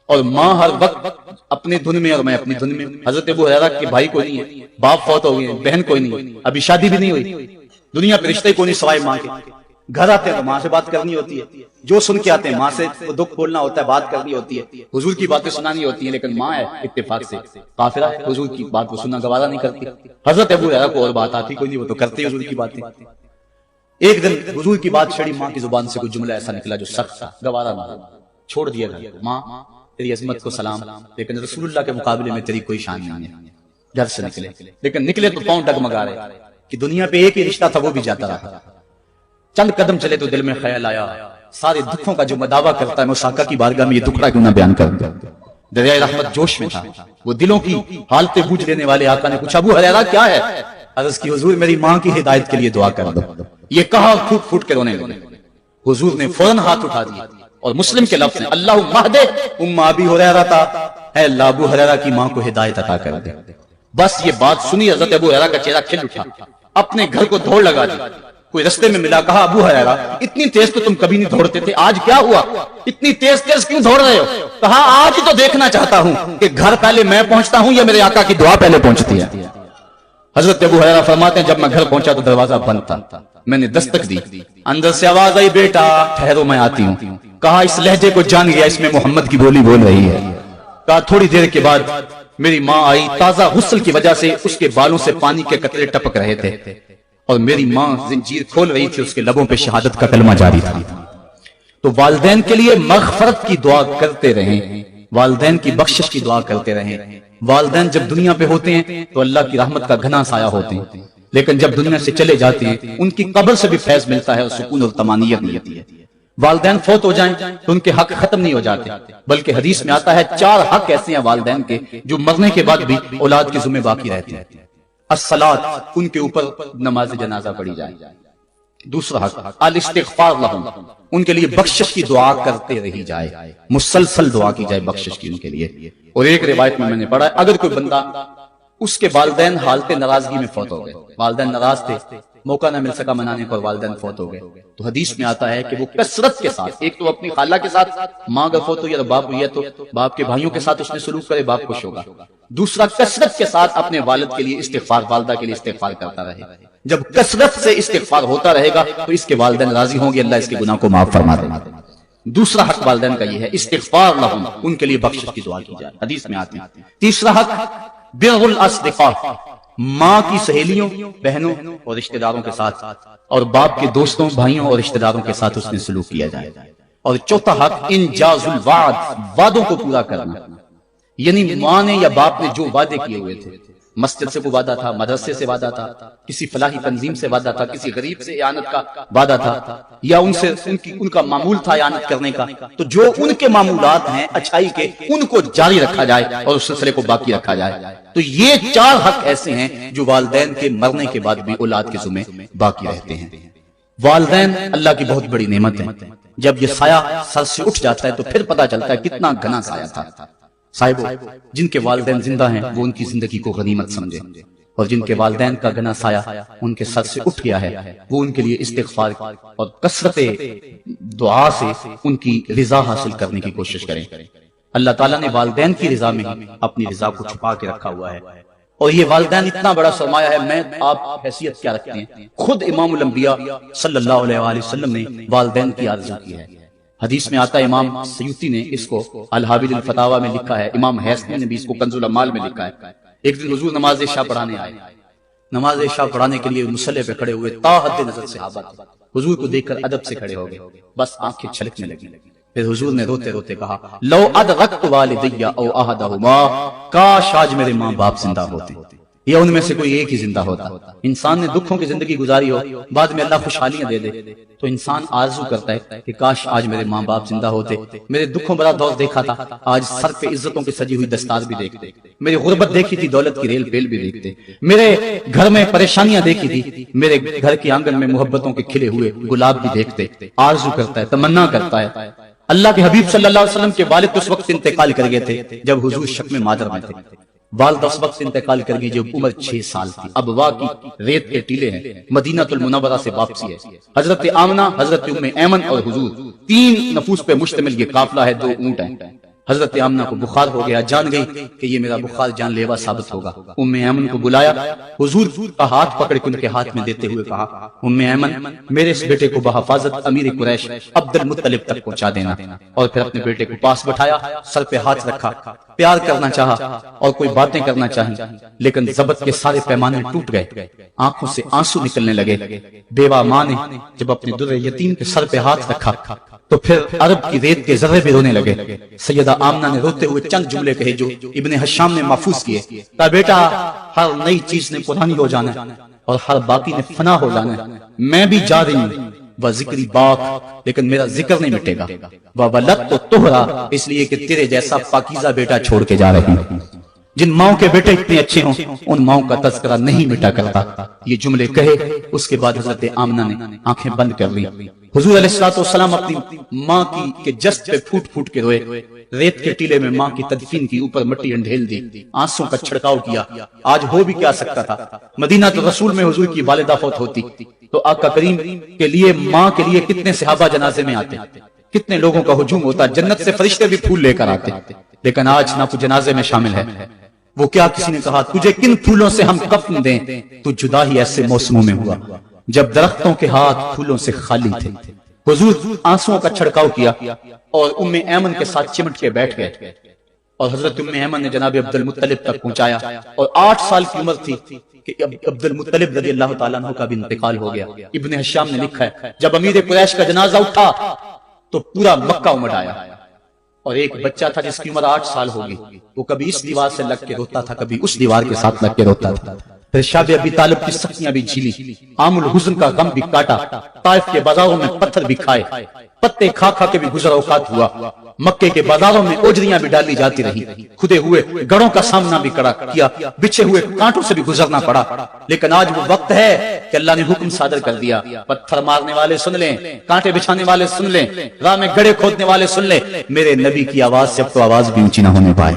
اور ماں ہر وقت اپنی دھن میں اور میں اپنی دھن میں۔ حضرت ابو ہریرہ کے بھائی کوئی نہیں ہے، باپ فوت ہو گئے ہیں، بہن کوئی نہیں ہے، ابھی شادی بھی نہیں ہوئی، دنیا پہ رشتے کوئی نہیں سوائے ماں کے۔ گھر آتے ہیں تو ماں سے بات کرنی ہوتی ہے، جو سن کے آتے ہیں ماں سے دکھ بولنا ہوتا ہے، بات کرنی ہوتی ہے، حضور کی باتیں سنانی ہوتی ہیں، لیکن ماں ہے اتفاق سے کافرہ ہے، حضور کی بات کو سننا گوارا نہیں کرتی۔ حضرت ابو ہریرہ کو اور بات آتی کوئی نہیں، وہ تو کرتے حضور کی باتیں۔ ایک دن حضور کی بات چھڑی، ماں کی زبان سے کوئی جملہ ایسا نکلا جو سخت تھا، گوارا نہ چھوڑ دیا گھر کو۔ ماں تیری عظمت کو سلام، لیکن رسول اللہ کے مقابلے میں تیری کوئی شان نہیں ہے۔ گھر سے نکلے، لیکن نکلے تو پاؤں ڈگمگا رہے کہ دنیا پہ ایک ہی رشتہ تھا وہ بھی جاتا رہا۔ چند قدم چلے تو دل میں خیال آیا سارے دکھوں کا جو میں دعویٰ کرتا ہے میں اس آقا کی بارگاہ میں یہ دکھڑا کیوں نہ بیان کر دوں۔ دریائے رحمت جوش میں تھا، وہ دلوں کی حالتیں بوجھ لینے والے آقا نے پوچھا ابو ہریرہ کیا ہے؟ عرض کی حضور میری ماں کی ہدایت کے لیے دعا کر دو۔ یہ کہا پھوٹ پھوٹ کے رونے لگے۔ حضور نے فوراً ہاتھ اٹھا دیا اور مسلم کے لفظ ہیں اللہم اہد ام ابی ہریرہ، اے اللہ ابو ہریرہ کی ماں کو ہدایت عطا کر دے۔ بس یہ بات سنی حضرت ابو ہریرہ کا چہرہ کھل اٹھا، اپنے گھر کو دوڑ لگا دی۔ کوئی رستے میں ملا، کہا ابو ہریرہ اتنی تیز تو تم کبھی نہیں دوڑتے تھے، آج کیا ہوا؟ اتنی تیز تیز کیوں دوڑ رہے ہو؟ کہا آج تو دیکھنا چاہتا ہوں کہ گھر پہلے میں پہنچتا ہوں یا میرے آقا کی دعا پہلے پہنچتی ہے۔ حضرت ابو ہریرہ فرماتے ہیں جب میں گھر پہنچا تو دروازہ بند تھا، میں نے دستک دی، اندر سے آواز آئی بیٹا ٹھہرو میں آتی ہوں۔ کہا اس لہجے کو جان گیا، اس میں محمد کی بولی بول رہی ہے۔ کہا تھوڑی دیر کے بعد میری ماں آئی، تازہ غسل کی وجہ سے اس کے بالوں سے پانی کے قطرے ٹپک رہے تھے، اور میری ماں زنجیر کھول رہی تھی، اس کے لبوں پہ شہادت کا کلمہ جاری تھا۔ تو والدین کے لیے مغفرت کی دعا کرتے رہیں، والدین کی بخشش کی دعا کرتے رہیں۔ والدین جب دنیا پہ ہوتے ہیں تو اللہ کی رحمت کا گھنا سایہ ہوتے ہیں، لیکن جب دنیا سے چلے جاتے ہیں ان کی قبر سے بھی فیض ملتا ہے اور سکون اور طمانینت ملتی ہے۔ والدین فوت ہو جائیں تو ان کے حق ختم نہیں ہو جاتے، بلکہ حدیث میں آتا ہے 4 حق ایسے ہیں والدین کے جو مرنے کے بعد بھی اولاد کے ذمہ باقی رہتے ہیں۔ الصلاۃ، ان کے اوپر نماز جنازہ پڑھی جائے۔ دوسرا حق الاستغفار لہم، ان کے لیے بخشش کی دعا کرتے رہی جائے، مسلسل دعا کی جائے بخشش کی ان کے لیے۔ اور ایک روایت میں نے پڑھا ہے اگر کوئی بندہ اس کے والدین حالت ناراضگی میں فوت ہو گئے، والدین ناراض تھے، موقع نہ مل سکا منانے پر، والدین فوت ہو گئے، تو حدیث میں آتا ہے کہ وہ کثرت کے ساتھ، ایک تو اپنی خالہ کے ساتھ، ماں اگر فوت ہوئی یا باپ ہوئی ہے تو باپ کے بھائیوں کے ساتھ اس نے سلوک کرے، باپ خوش ہوگا۔ دوسرا کثرت کے ساتھ اپنے والد کے لیے استغفار، والدہ کے لیے استغفار کرتا رہے۔ جب کثرت سے استغفار ہوتا رہے گا تو اس کے والدین راضی ہوں گے، اللہ اس کے گناہ کو معاف فرما دے گا۔ دوسرا حق والدین کا یہ ہے استغفار لہم، ان کے لیے بخشش کی دعا کی جائے، حدیث میں آتی ہے۔ تیسرا حق بر الاصدقاء، ماں کی سہیلیوں، بہنوں اور رشتہ داروں کے ساتھ، اور باپ کے دوستوں، بھائیوں اور رشتہ داروں کے ساتھ حسن سلوک کیا جائے۔ اور چوتھا حق انجاز الوعد، وعدوں کو پورا کرنا، یعنی ماں نے یا باپ نے جو وعدے کیے ہوئے تھے، مسجد سے کوئی وعدہ تھا، مدرسے سے وعدہ تھا، کسی فلاحی تنظیم سے وعدہ تھا، کسی غریب سے اعانت کا وعدہ تھا، یا ان کا معمول تھا اعانت کرنے کا، تو جو ان کے معمولات ہیں اچھائی کے، ان کو جاری رکھا جائے اور اس سلسلے کو باقی رکھا جائے۔ تو یہ 4 حق ایسے ہیں جو والدین کے مرنے کے بعد بھی اولاد کے ذمہ باقی رہتے ہیں۔ والدین اللہ کی بہت بڑی نعمت ہے۔ جب یہ سایہ سر سے اٹھ جاتا ہے تو پھر پتہ چلتا ہے کتنا گھنا سایہ تھا۔ صاحبو، جن کے والدین زندہ ہیں وہ ان کی زندگی کو غنیمت سمجھے، اور جن کے والدین کا گھنا سایہ ان کے سر سے اٹھ گیا ہے وہ ان کے لیے استغفار اور کثرت دعا سے ان کی رضا حاصل کرنے کی کوشش کریں۔ اللہ تعالیٰ نے والدین کی رضا میں ہی اپنی رضا کو چھپا کے رکھا ہوا ہے، اور یہ والدین اتنا بڑا سرمایہ ہے۔ میں آپ حیثیت کیا رکھتے ہیں؟ خود امام الانبیاء صلی اللہ علیہ وآلہ وسلم نے والدین کی آرزو کی ہے۔ حدیث میں آتا ہے، امام سیوطی نے اس کو الحابل الفتاوی میں لکھا ہے، امام حیثمی نے بھی اس کو کنز الامال میں لکھا ہے۔ ایک دن حضور نماز عشاء پڑھانے آئے، نماز عشاء پڑھانے کے لیے مصلی پہ کھڑے ہوئے، تا حد نظر صحابہ تھے، حضور کو دیکھ کر ادب سے کھڑے ہو گئے، بس آنکھیں چھلکنے لگی۔ پھر حضور نے روتے روتے کہا، لو ادرکت والدی او احدہما، کاش آج میرے ماں باپ زندہ ہوتے، یا ان میں سے کوئی ایک ہی زندہ ہوتا۔ انسان نے دکھوں کی زندگی گزاری ہو، بعد میں اللہ خوشحالیاں دے دے تو انسان آرزو کرتا ہے کہ کاش آج میرے ماں باپ زندہ ہوتے، میرے دکھوں بڑا دور دیکھا تھا، آج سر پہ عزتوں کی سجی ہوئی دستار بھی دیکھتے، میری غربت دیکھی تھی، دولت کی ریل پیل بھی دیکھتے، میرے گھر میں پریشانیاں دیکھی تھی، میرے گھر کے آنگن میں محبتوں کے کھلے ہوئے گلاب بھی دیکھتے۔ آرزو کرتا ہے، تمنا کرتا ہے۔ اللہ کے حبیب صلی اللہ علیہ وسلم کے والد اس وقت انتقال کر گئے تھے جب حضور شکم مادر میں تھے، والدہ اس وقت انتقال کر گئی جب عمر 6 سال تھی۔ ابوا کی ریت کے ٹیلے ہیں، مدینہ المنورہ سے واپسی ہے، حضرت آمنہ، حضرت ام ایمن اور حضور، 3 نفوس پہ مشتمل یہ قافلہ ہے، 2 اونٹ ہیں۔ حضرت آمنہ کو بخار ہو گیا، جان گئی کہ یہ میرا بخار جان لیوا ثابت ہوگا۔ ام ایمن کو بلایا، حضور کا ہاتھ پکڑ کے ان کے ہاتھ میں دیتے ہوئے کہا، ام ایمن، میرے اس بیٹے کو بحفاظت امیر قریش عبد المطلب تک پہنچا دینا۔ اور پھر اپنے بیٹے کو پاس بٹھایا، سر پہ ہاتھ رکھا، پیار کرنا چاہا اور کوئی باتیں کرنا چاہیں، لیکن ضبط کے سارے پیمانے ٹوٹ گئے، آنکھوں سے آنسو نکلنے لگے۔ بیوہ ماں نے جب اپنے در یتیم کے سر پہ ہاتھ رکھا تو پھر عرب کی ریت کے ذرے بھی رونے لگے۔ سیدہ آمنہ نے روتے ہوئے چند جملے کہے جو ابن حشام نے محفوظ کیے، کہا، بیٹا، ہر نئی چیز نے پرانی ہو جانا ہے اور ہر باقی نے فنا ہو جانا ہے، میں بھی جا رہی ہوں، وہ ذکری باق، لیکن میرا ذکر نہیں مٹے گا، وہ ولدت طہرا، اس لیے کہ تیرے جیسا پاکیزہ بیٹا چھوڑ کے جا رہی ہوں۔ جن ماؤں کے بیٹے اتنے اچھے ہوں ان ماؤں کا تذکرہ نہیں مٹا کرتا۔ یہ جملے کہے اس کے بعد حضرت آمنہ نے آنکھیں بند کر لی۔ حضور علیہ الصلوۃ والسلام اپنی ماں کی جسد پہ پھوٹ پھوٹ کے روئے، ریت کے ٹیلے میں ماں کی تدفین کی، اوپر مٹی انڈھیل دی، آنسوں کا چھڑکاؤ کیا۔ آج ہو بھی کیا سکتا تھا، مدینہ تو رسول میں حضور کی والدہ فوت ہوتی تو آقا کریم کے لیے، ماں کے لیے کتنے صحابہ جنازے میں آتے، کتنے لوگوں کا ہجوم ہوتا، جنت سے فرشتے بھی پھول لے کر آتے، لیکن آج نہ کوئی جنازے میں شامل ہے۔ وہ کیا کسی نے کہا، تجھے کن پھولوں سے ہم کفن دیں، تو جدا ہی ایسے موسموں میں ہوا جب درختوں کے ہاتھ پھولوں سے خالی تھے۔ حضور آنسوؤں کا چھڑکاؤ کیا اور ام ایمن کے ساتھ چمٹ کے بیٹھ گئے، اور حضرت ام ایمن نے جناب عبد المطلب تک پہنچایا، اور 8 سال کی عمر تھی کہ عبد المطلب رضی اللہ تعالیٰ عنہ کا بھی انتقال ہو گیا۔ ابن حشام نے لکھا ہے، جب امیر قریش کا جنازہ اٹھا تو پورا مکہ امڑ آیا، اور ایک بچہ تھا جس کی عمر 8 سال ہوگی، وہ کبھی اس دیوار سے لگ کے روتا تھا، کبھی اس دیوار کے ساتھ لگ کے روتا تھا۔ پھر شاب ابی طالب کی سختیاں بھی جھیلی، عام الحزن کا غم بھی کاٹا، طائف کے بازاروں میں پتھر بھی کھائے، پتے کھا کھا کے بھی گزر اوقات ہوا، مکے کے بازاروں میں اوجریاں بھی ڈالی جاتی رہی، کھدے ہوئے گڑوں کا سامنا بھی کیا، بچھے ہوئے کانٹوں سے بھی گزرنا پڑا۔ لیکن آج وہ وقت ہے کہ اللہ نے حکم صادر کر دیا، پتھر مارنے والے سن لیں، کانٹے بچھانے والے سن لیں، راہ میں گڑھے کھودنے والے سن لیں، میرے نبی کی آواز سے اب تو آواز بھی اونچی نہ ہونے پائے۔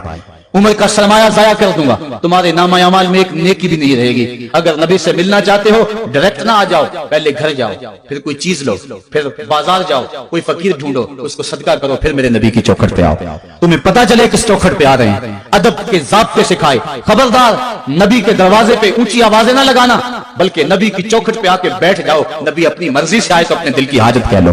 عمر کا سرمایہ ضائع کر دوں گا، تمہارے نامہ اعمال میں ایک نیکی بھی نہیں رہے گی۔ اگر نبی سے ملنا چاہتے ہو ڈائریکٹ نہ آ جاؤ، پہلے گھر جاؤ، پھر کوئی چیز لو، پھر بازار جاؤ، کوئی فقیر ڈھونڈو، اس کو صدقہ کرو، پھر میرے نبی کی چوکھٹ پہ آؤ، تمہیں پتہ چلے کس چوکھٹ پہ آ رہے ہیں۔ ادب کے ضابطے سکھائے، خبردار نبی کے دروازے پہ اونچی آوازیں نہ لگانا، بلکہ نبی کی چوکھٹ پہ آ کے بیٹھ جاؤ، نبی اپنی مرضی سے آئے تو اپنے دل کی حاجت کہہ لو۔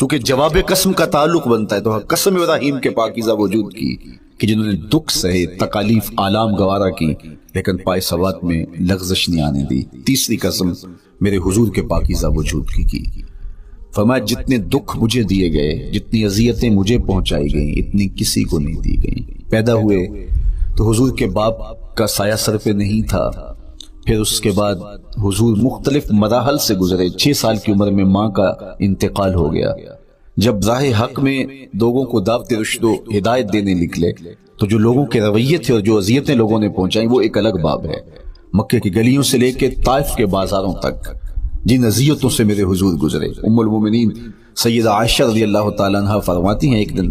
چونکہ جواب قسم کا تعلق بنتا ہے تو قسم ابراہیم کے پاکیزہ وجود کی کہ جنہوں نے دکھ سہے، تکالیف آلام گوارا کی، لیکن پائے سوات میں لغزش نہیں آنے دی۔ تیسری قسم میرے حضور کے پاکیزہ وجود کی فرمایا جتنے دکھ مجھے دیے گئے، جتنی اذیتیں مجھے پہنچائی گئیں، اتنی کسی کو نہیں دی گئیں۔ پیدا ہوئے تو حضور کے باپ کا سایہ سر پہ نہیں تھا، پھر اس کے بعد حضور مختلف مراحل سے گزرے۔ 6 سال کی عمر میں ماں کا انتقال ہو گیا۔ جب راہ حق میں لوگوں کو دعوت رشد و ہدایت دینے نکلے تو جو لوگوں کے رویے تھے اور جو اذیتیں لوگوں نے پہنچائیں وہ ایک الگ باب ہے۔ مکے کی گلیوں سے لے کے طائف کے بازاروں تک جن اذیتوں سے میرے حضور گزرے، ام المومنین سیدہ عائشہ رضی اللہ تعالیٰ عنہ فرماتی ہیں ایک دن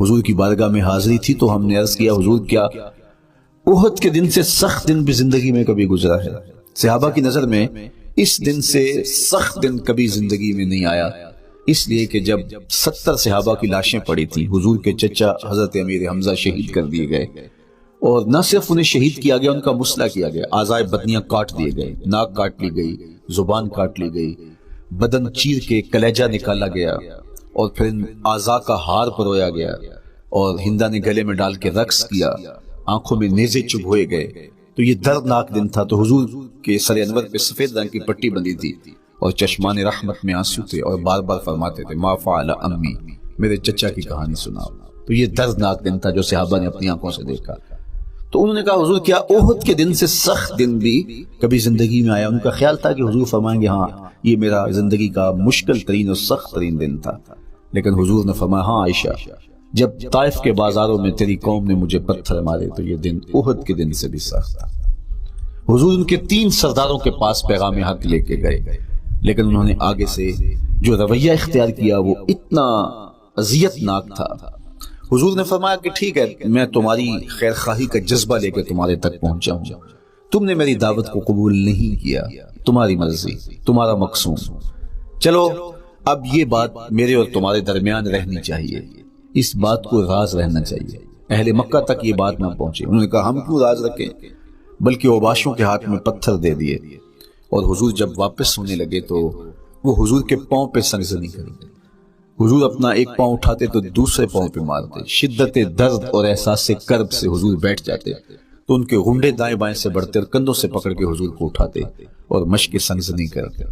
حضور کی بارگاہ میں حاضری تھی تو ہم نے عرض کیا حضور کیا احد کے دن سے سخت دن بھی زندگی میں کبھی گزرا ہے؟ صحابہ کی نظر میں اس دن سے سخت دن کبھی زندگی میں نہیں آیا، اس لیے کہ جب 70 صحابہ کی لاشیں پڑی تھیں، حضور کے چچا حضرت امیر حمزہ شہید کر دیے گئے، اور نہ صرف انہیں شہید کیا گیا، ان کا مسئلہ کیا گیا، اعضائے بدنیاں کاٹ دیے گئے، ناک کاٹ لی گئی، زبان کاٹ لی گئی، بدن چیر کے کلیجہ نکالا گیا، اور پھر ان اعضاء کا ہار پرویا گیا، اور ہندا نے گلے میں ڈال کے رقص کیا، آنکھوں میں نیزے چبھوئے گئے۔ تو یہ دردناک دن تھا۔ تو حضور کے سر انور پہ سفید رنگ کی پٹی بندھی تھی اور چشمان رحمت میں آنسو تھے، اور بار بار فرماتے تھے ما فعل امی، میرے چچا کی کہانی سناؤ۔ تو یہ دردناک دن تھا جو صحابہ نے اپنی آنکھوں سے دیکھا۔ تو انہوں نے کہا حضور کیا احد کے دن سے سخت دن بھی کبھی زندگی میں آیا؟ ان کا خیال تھا کہ حضور فرمائیں گے ہاں یہ میرا زندگی کا مشکل ترین اور سخت ترین دن تھا، لیکن حضور نے فرمایا ہاں عائشہ، جب طائف کے بازاروں میں تیری قوم نے مجھے پتھر مارے تو یہ دن احد کے دن سے بھی سخت تھا۔ حضور ان کے 3 سرداروں کے پاس پیغام حق لے کے گئے، لیکن انہوں نے آگے سے جو رویہ اختیار کیا وہ اتنا اذیت ناک تھا۔ حضور نے فرمایا کہ ٹھیک ہے میں تمہاری خیر خواہی کا جذبہ لے کے تمہارے تک پہنچا ہوں، تم نے میری دعوت کو قبول نہیں کیا، تمہاری مرضی، تمہارا مقصود، چلو اب یہ بات میرے اور تمہارے درمیان رہنی چاہیے، اس بات کو راز رہنا چاہیے، اہل مکہ تک یہ بات نہ پہنچے۔ انہوں نے کہا ہم کیوں راز رکھیں، بلکہ اوباشوں کے ہاتھ میں پتھر دے دیے، اور حضور جب واپس ہونے لگے تو وہ حضور کے پاؤں پہ سنگزنی کرتے، حضور اپنا ایک پاؤں اٹھاتے تو دوسرے پاؤں پہ مارتے، شدت درد اور احساس کرب سے حضور بیٹھ جاتے تو ان کے غنڈے دائیں بائیں سے بڑھتے اور کندھوں سے پکڑ کے حضور کو اٹھاتے اور مشق سنگزنی کرتے،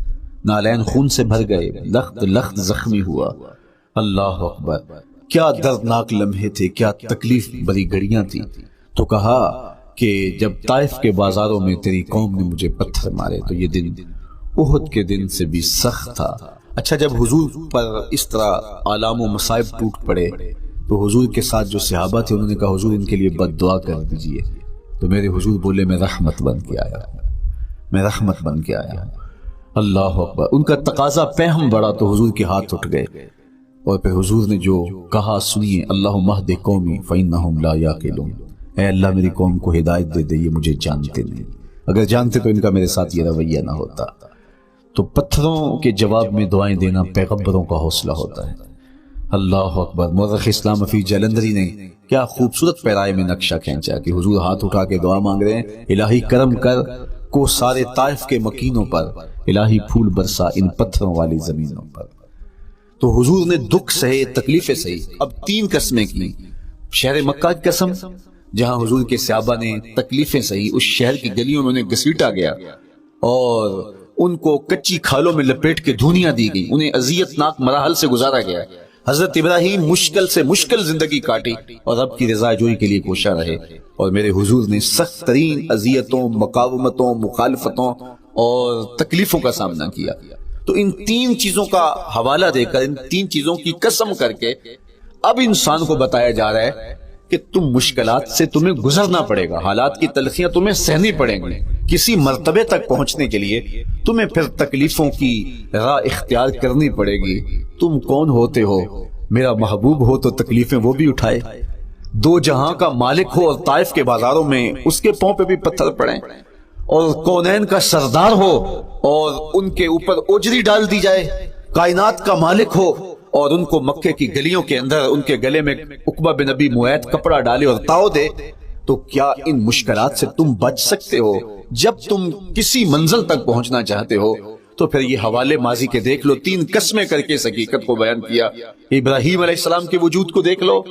نالین خون سے بھر گئے، لخت لخت زخمی ہوا۔ اللہ اکبر، کیا دردناک لمحے تھے، کیا تکلیف بری گھڑیاں تھیں۔ تو کہا کہ جب طائف کے بازاروں میں تیری قوم نے مجھے پتھر مارے تو یہ دن احد کے دن سے بھی سخت تھا۔ اچھا جب حضور پر اس طرح آلام و مصائب ٹوٹ پڑے تو حضور کے ساتھ جو صحابہ تھے انہوں نے کہا حضور ان کے لیے بد دعا کر دیجئے، تو میرے حضور بولے میں رحمت بن کے آیا ہوں، میں رحمت بن کے آیا ہوں۔ اللہ اکبر، ان کا تقاضا پہم بڑا تو حضور کے ہاتھ اٹھ گئے، اور پھر حضور نے جو کہا سنیے اللہم اہد قومی فإنہم لا یعقلون، اے اللہ میری قوم کو ہدایت دے دے، یہ مجھے جانتے نہیں، اگر جانتے تو ان کا میرے ساتھ یہ رویہ نہ ہوتا۔ تو پتھروں کے جواب میں دعائیں دینا پیغمبروں کا حوصلہ ہوتا ہے۔ اللہ اکبر، مورخ اسلام حفیظ جلندری نے کیا خوبصورت پیرائے میں نقشہ کھینچا کہ حضور ہاتھ اٹھا کے دعا مانگ رہے ہیں الہی کرم کر کو سارے طائف کے مکینوں پر، الہی پھول برسا ان پتھروں والی زمینوں پر۔ تو حضور نے دکھ سہے، تکلیفیں سہی، اب 3 قسمیں کی۔ شہر مکہ کی قسم جہاں حضور کے صحابہ نے تکلیفیں سہی، اس شہر کی گلیوں میں انہیں گھسیٹا گیا اور ان کو کچی کھالوں میں لپیٹ کے دھونیاں دی گئی، انہیں اذیت ناک مراحل سے گزارا گیا۔ حضرت ابراہیم مشکل سے مشکل زندگی کاٹی اور رب کی رضا جوئی کے لیے کوشاں رہے، اور میرے حضور نے سخت ترین اذیتوں، مقاومتوں، مخالفتوں اور تکلیفوں کا سامنا کیا۔ تو ان 3 چیزوں کا حوالہ دے کر، ان 3 چیزوں کی قسم کر کے اب انسان کو بتایا جا رہا ہے کہ تم مشکلات سے تمہیں گزرنا پڑے گا، حالات کی تلخیاں تمہیں سہنی پڑیں گی، کسی مرتبے تک پہنچنے کے لیے تمہیں پھر تکلیفوں کی راہ اختیار کرنی پڑے گی۔ تم کون ہوتے ہو؟ میرا محبوب ہو تو تکلیفیں وہ بھی اٹھائے، 2 جہاں کا مالک ہو اور طائف کے بازاروں میں اس کے پاؤں پہ بھی پتھر پڑیں، اور کونین کا سردار ہو اور ان کے اوپر اوجری ڈال دی جائے، کائنات کا مالک ہو اور ان کو مکے کی گلیوں کے اندر ان کے گلے میں عقبہ بن ابی معیط کپڑا ڈالے اور تاؤ دے، تو کیا ان مشکلات سے تم بچ سکتے ہو؟ جب تم کسی منزل تک پہنچنا چاہتے ہو تو پھر یہ حوالے ماضی کے دیکھ لو، 3 قسمیں کر کے اس حقیقت کو بیان کیا۔ ابراہیم علیہ السلام کے وجود کو دیکھ لو،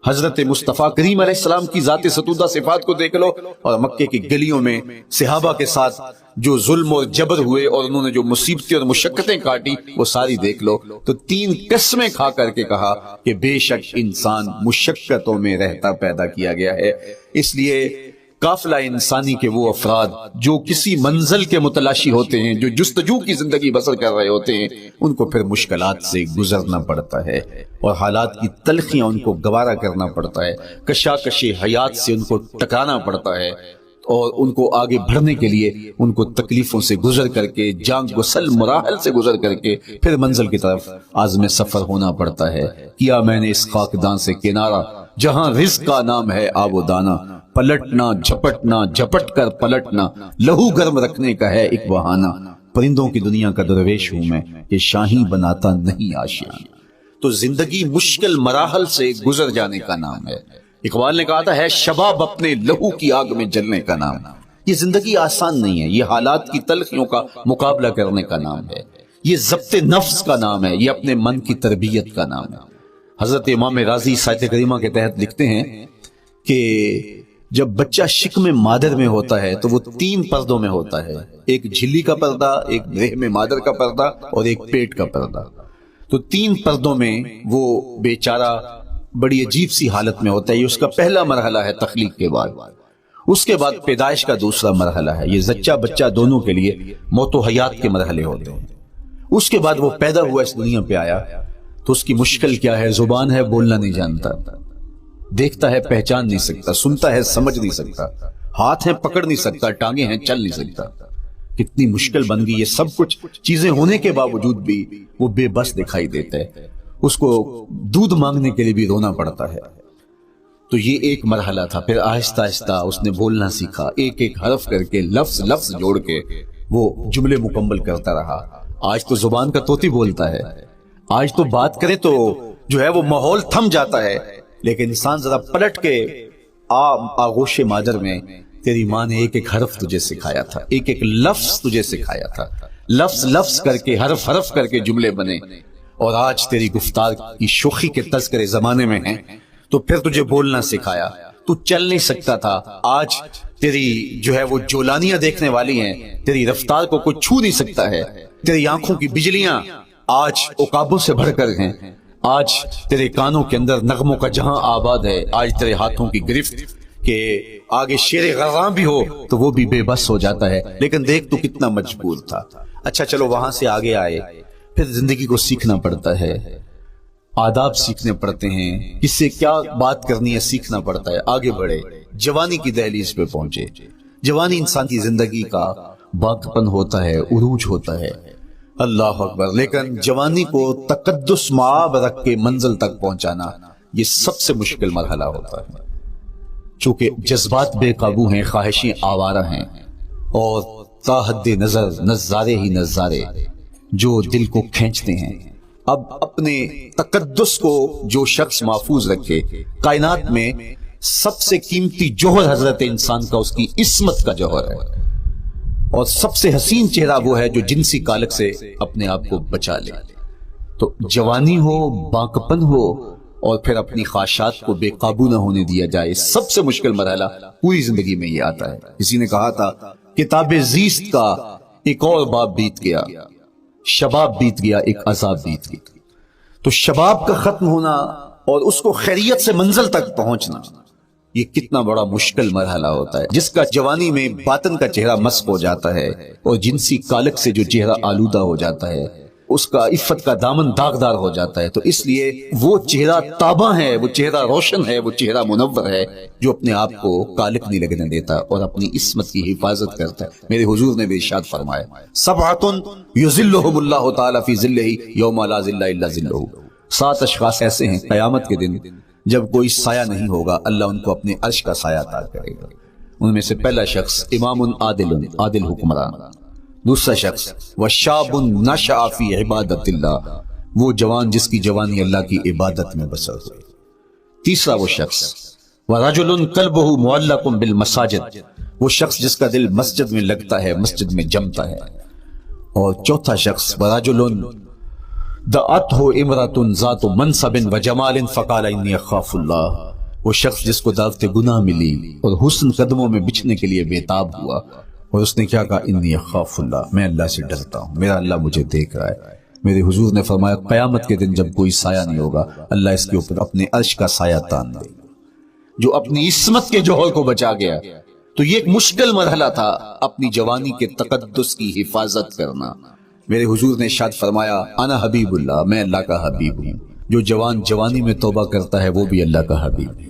حضرت مصطفیٰ کریم علیہ السلام کی ذات ستودہ صفات کو دیکھ لو، اور مکے کی گلیوں میں صحابہ کے ساتھ جو ظلم اور جبر ہوئے اور انہوں نے جو مصیبتیں اور مشقتیں کاٹی وہ ساری دیکھ لو۔ تو 3 قسمیں کھا کر کے کہا کہ بے شک انسان مشقتوں میں رہتا پیدا کیا گیا ہے۔ اس لیے قافلہ انسانی کے وہ افراد جو کسی منزل کے متلاشی ہوتے ہیں، جو جستجو کی زندگی بسر کر رہے ہوتے ہیں، ان کو پھر مشکلات سے گزرنا پڑتا ہے اور حالات کی تلخیاں ان کو گوارا کرنا پڑتا ہے، کشاکش حیات سے ان کو ٹکرانا پڑتا ہے، اور ان کو آگے بڑھنے کے لیے ان کو تکلیفوں سے گزر کر کے، جان گسل مراحل سے گزر کر کے پھر منزل کی طرف عازم سفر ہونا پڑتا ہے۔ کیا میں نے اس خاکدان سے کنارہ جہاں رزق کا نام ہے آب و دانا، پلٹنا جھپٹنا جھپٹ کر پلٹنا لہو گرم رکھنے کا ہے ایک بہانہ، پرندوں کی دنیا کا درویش ہوں میں کہ شاہی بناتا نہیں آشیان۔ تو زندگی مشکل مراحل سے گزر جانے کا نام ہے۔ اقبال نے کہا تھا ہے شباب اپنے لہو کی آگ میں جلنے کا نام۔ یہ زندگی آسان نہیں ہے، یہ حالات کی تلخیوں کا مقابلہ کرنے کا نام ہے، یہ ضبط نفس کا نام ہے، یہ اپنے من کی تربیت کا نام ہے۔ حضرت امام راضی سایت کریمہ کے تحت لکھتے ہیں کہ جب بچہ شکم مادر میں ہوتا ہے تو وہ 3 پردوں میں ہوتا ہے، ایک جھلی کا پردہ، ایک رحم مادر کا پردہ اور ایک پیٹ کا پردہ۔ تو 3 پردوں میں وہ بیچارہ بڑی عجیب سی حالت میں ہوتا ہے۔ یہ اس کا پہلا مرحلہ ہے تخلیق کے بعد۔ اس کے بعد پیدائش کا دوسرا مرحلہ ہے، یہ زچہ بچہ دونوں کے لیے موت و حیات کے مرحلے ہوتے ہیں۔ اس کے بعد وہ پیدا ہوا، اس دنیا پہ آیا، تو اس کی مشکل کیا ہے؟ زبان ہے، بولنا نہیں جانتا، دیکھتا ہے پہچان نہیں سکتا، سنتا ہے سمجھ نہیں سکتا، ہاتھ ہیں پکڑ نہیں سکتا، ٹانگیں ہیں چل نہیں سکتا۔ کتنی مشکل بن گئی، یہ سب کچھ چیزیں ہونے کے باوجود بھی وہ بے بس دکھائی دیتا ہے، اس کو دودھ مانگنے کے لیے بھی رونا پڑتا ہے۔ تو یہ ایک مرحلہ تھا۔ پھر آہستہ آہستہ اس نے بولنا سیکھا، ایک ایک حرف کر کے، لفظ لفظ جوڑ کے وہ جملے مکمل کرتا رہا۔ آج تو زبان کا طوطی بولتا ہے، آج تو بات کرے تو جو ہے وہ ماحول تھم جاتا ہے، لیکن انسان ذرا پلٹ کے آغوش مادر میں تیری ماں نے ایک ایک حرف تجھے سکھایا تھا، ایک ایک لفظ تجھے سکھایا تھا، لفظ لفظ کر کے، حرف حرف کر کے جملے بنے، اور آج تیری گفتار کی شوخی کے تذکرے زمانے میں ہیں، تو پھر تجھے بولنا سکھایا، تو چل نہیں سکتا تھا، آج تیری جو ہے وہ جولانیاں دیکھنے والی ہیں، تیری رفتار کو کوئی چھو نہیں سکتا ہے، تیری آنکھوں کی بجلیاں آج عقابوں سے بھر کر ہیں، آج تیرے کانوں کے اندر نغموں کا جہاں آباد ہے، آج تیرے ہاتھوں کی گرفت کہ آگے شیر غراں بھی ہو تو وہ بھی بے بس ہو جاتا ہے، لیکن دیکھ تو کتنا مجبور تھا۔ اچھا چلو وہاں سے آگے آئے، پھر زندگی کو سیکھنا پڑتا ہے، آداب سیکھنے پڑتے ہیں، کس سے کیا بات کرنی ہے سیکھنا پڑتا ہے، آگے بڑھے، جوانی کی دہلیز پہ پہنچے۔ جوانی انسان کی زندگی کا باغپن ہوتا ہے، عروج ہوتا ہے، اللہ اکبر، لیکن جوانی کو تقدس معاب رکھ کے منزل تک پہنچانا یہ سب سے مشکل مرحلہ ہوتا ہے، چونکہ جذبات بے قابو ہیں، خواہشیں آوارہ ہیں، اور تا حد نظر نظارے ہی نظارے جو دل کو کھینچتے ہیں۔ اب اپنے تقدس کو جو شخص محفوظ رکھے، کائنات میں سب سے قیمتی جوہر حضرت انسان کا اس کی عصمت کا جوہر ہے، اور سب سے حسین چہرہ وہ ہے جو جنسی کالک سے اپنے آپ کو بچا لے۔ تو جوانی ہو، باقپن ہو، اور پھر اپنی خواہشات کو بے قابو نہ ہونے دیا جائے، سب سے مشکل مرحلہ پوری زندگی میں یہ آتا ہے۔ کسی نے کہا تھا کتاب زیست کا ایک اور باب بیت گیا، شباب بیت گیا، ایک عذاب بیت گیا۔ تو شباب کا ختم ہونا اور اس کو خیریت سے منزل تک پہنچنا، یہ کتنا بڑا مشکل مرحلہ ہوتا ہے۔ جس کا جوانی میں باطن کا چہرہ مسخ ہو جاتا ہے اور جنسی کالک سے جو چہرہ آلودہ ہو جاتا ہے، اس کا عفت کا دامن داغدار ہو جاتا ہے، تو اس لیے وہ چہرہ تاباں ہے، وہ چہرہ روشن ہے، وہ چہرہ منور ہے جو اپنے آپ کو کالک نہیں لگنے دیتا اور اپنی عصمت کی حفاظت کرتا ہے۔ میرے حضور نے بھی ارشاد فرمایا، سبعۃ یظلھم اللہ تعالی فی ظلہ یوم لا ظل الا ظلہ، 7 اشخاص ایسے ہیں قیامت کے دن جب کوئی سایہ نہیں ہوگا، اللہ ان کو اپنے عرش کا سایہ عطا کرے گا۔ ان میں سے پہلا شخص امام عادل حکمران، دوسرا شخص وشاب نشأ فی عبادت اللہ، وہ جوان جس کی جوانی اللہ کی عبادت میں بسر ہوئی، تیسرا وہ شخص ورجل قلبہ معلق بالمساجد، وہ شخص جس کا دل مسجد میں لگتا ہے، مسجد میں جمتا ہے، اور چوتھا شخص ورجل دعته امرأة ذات منصب وجمال فقال انی اخاف اللہ، وہ شخص جس کو دعوت گناہ ملی اور حسن قدموں میں بچھنے کے لیے بےتاب ہوا، اور اس نے کیا کہا؟ انی اخاف اللہ، میں اللہ سے ڈرتا ہوں، میرا اللہ مجھے دیکھ رہا ہے۔ میرے حضور نے فرمایا قیامت کے دن جب کوئی سایہ نہیں ہوگا، اللہ اس کے اوپر اپنے عرش کا سایہ تان دے گا۔ جو اپنی عصمت کے جوہر کو بچا گیا، تو یہ ایک مشکل مرحلہ تھا اپنی جوانی کے تقدس کی حفاظت کرنا۔ میرے حضور نے ارشاد فرمایا انا حبیب اللہ، میں اللہ کا حبیب ہوں۔ جو جوان جوانی میں توبہ کرتا ہے وہ بھی اللہ کا حبیب ہے۔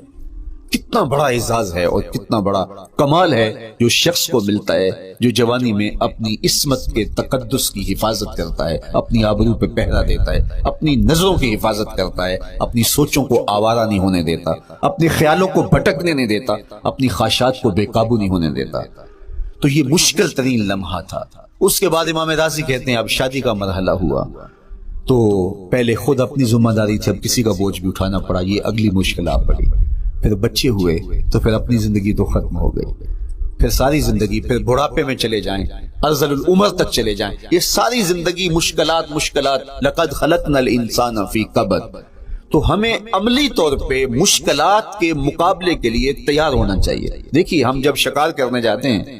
کتنا بڑا اعزاز ہے اور کتنا بڑا کمال ہے جو شخص کو ملتا ہے جو جوانی میں اپنی عصمت کے تقدس کی حفاظت کرتا ہے، اپنی آبرو پہ پہرا دیتا ہے، اپنی نظروں کی حفاظت کرتا ہے، اپنی سوچوں کو آوارہ نہیں ہونے دیتا، اپنے خیالوں کو بھٹکنے نہیں دیتا، اپنی خواہشات کو بے قابو نہیں ہونے دیتا۔ تو یہ مشکل ترین لمحہ تھا۔ اس کے بعد امام راضی کہتے ہیں اب شادی کا مرحلہ ہوا، تو پہلے خود اپنی ذمہ داری تھی، اب کسی کا بوجھ بھی اٹھانا پڑا، یہ اگلی مشکل آ پڑی۔ پھر بچے ہوئے تو پھر اپنی زندگی تو ختم ہو گئی، پھر ساری زندگی، پھر بڑھاپے میں چلے جائیں، ارذل العمر تک چلے جائیں، یہ ساری زندگی مشکلات مشکلات۔ لقد خلقنا الانسان فی کبد۔ تو ہمیں عملی طور پہ مشکلات کے مقابلے کے لیے تیار ہونا چاہیے۔ دیکھیے ہم جب شکار کرنے جاتے ہیں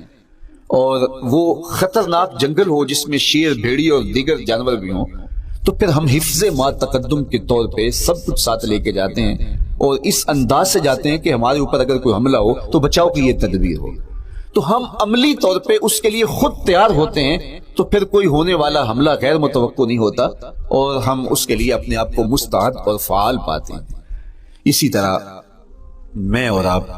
اور وہ خطرناک جنگل ہو جس میں شیر، بھیڑی اور دیگر جانور بھی ہوں، تو پھر ہم حفظ ما تقدم کے طور پہ سب کچھ ساتھ لے کے جاتے ہیں اور اس انداز سے جاتے ہیں کہ ہمارے اوپر اگر کوئی حملہ ہو تو بچاؤ کی یہ تدبیر ہو۔ تو ہم عملی طور پہ اس کے لیے خود تیار ہوتے ہیں، تو پھر کوئی ہونے والا حملہ غیر متوقع نہیں ہوتا اور ہم اس کے لیے اپنے آپ کو مستعد اور فعال پاتے ہیں۔ اسی طرح میں اور آپ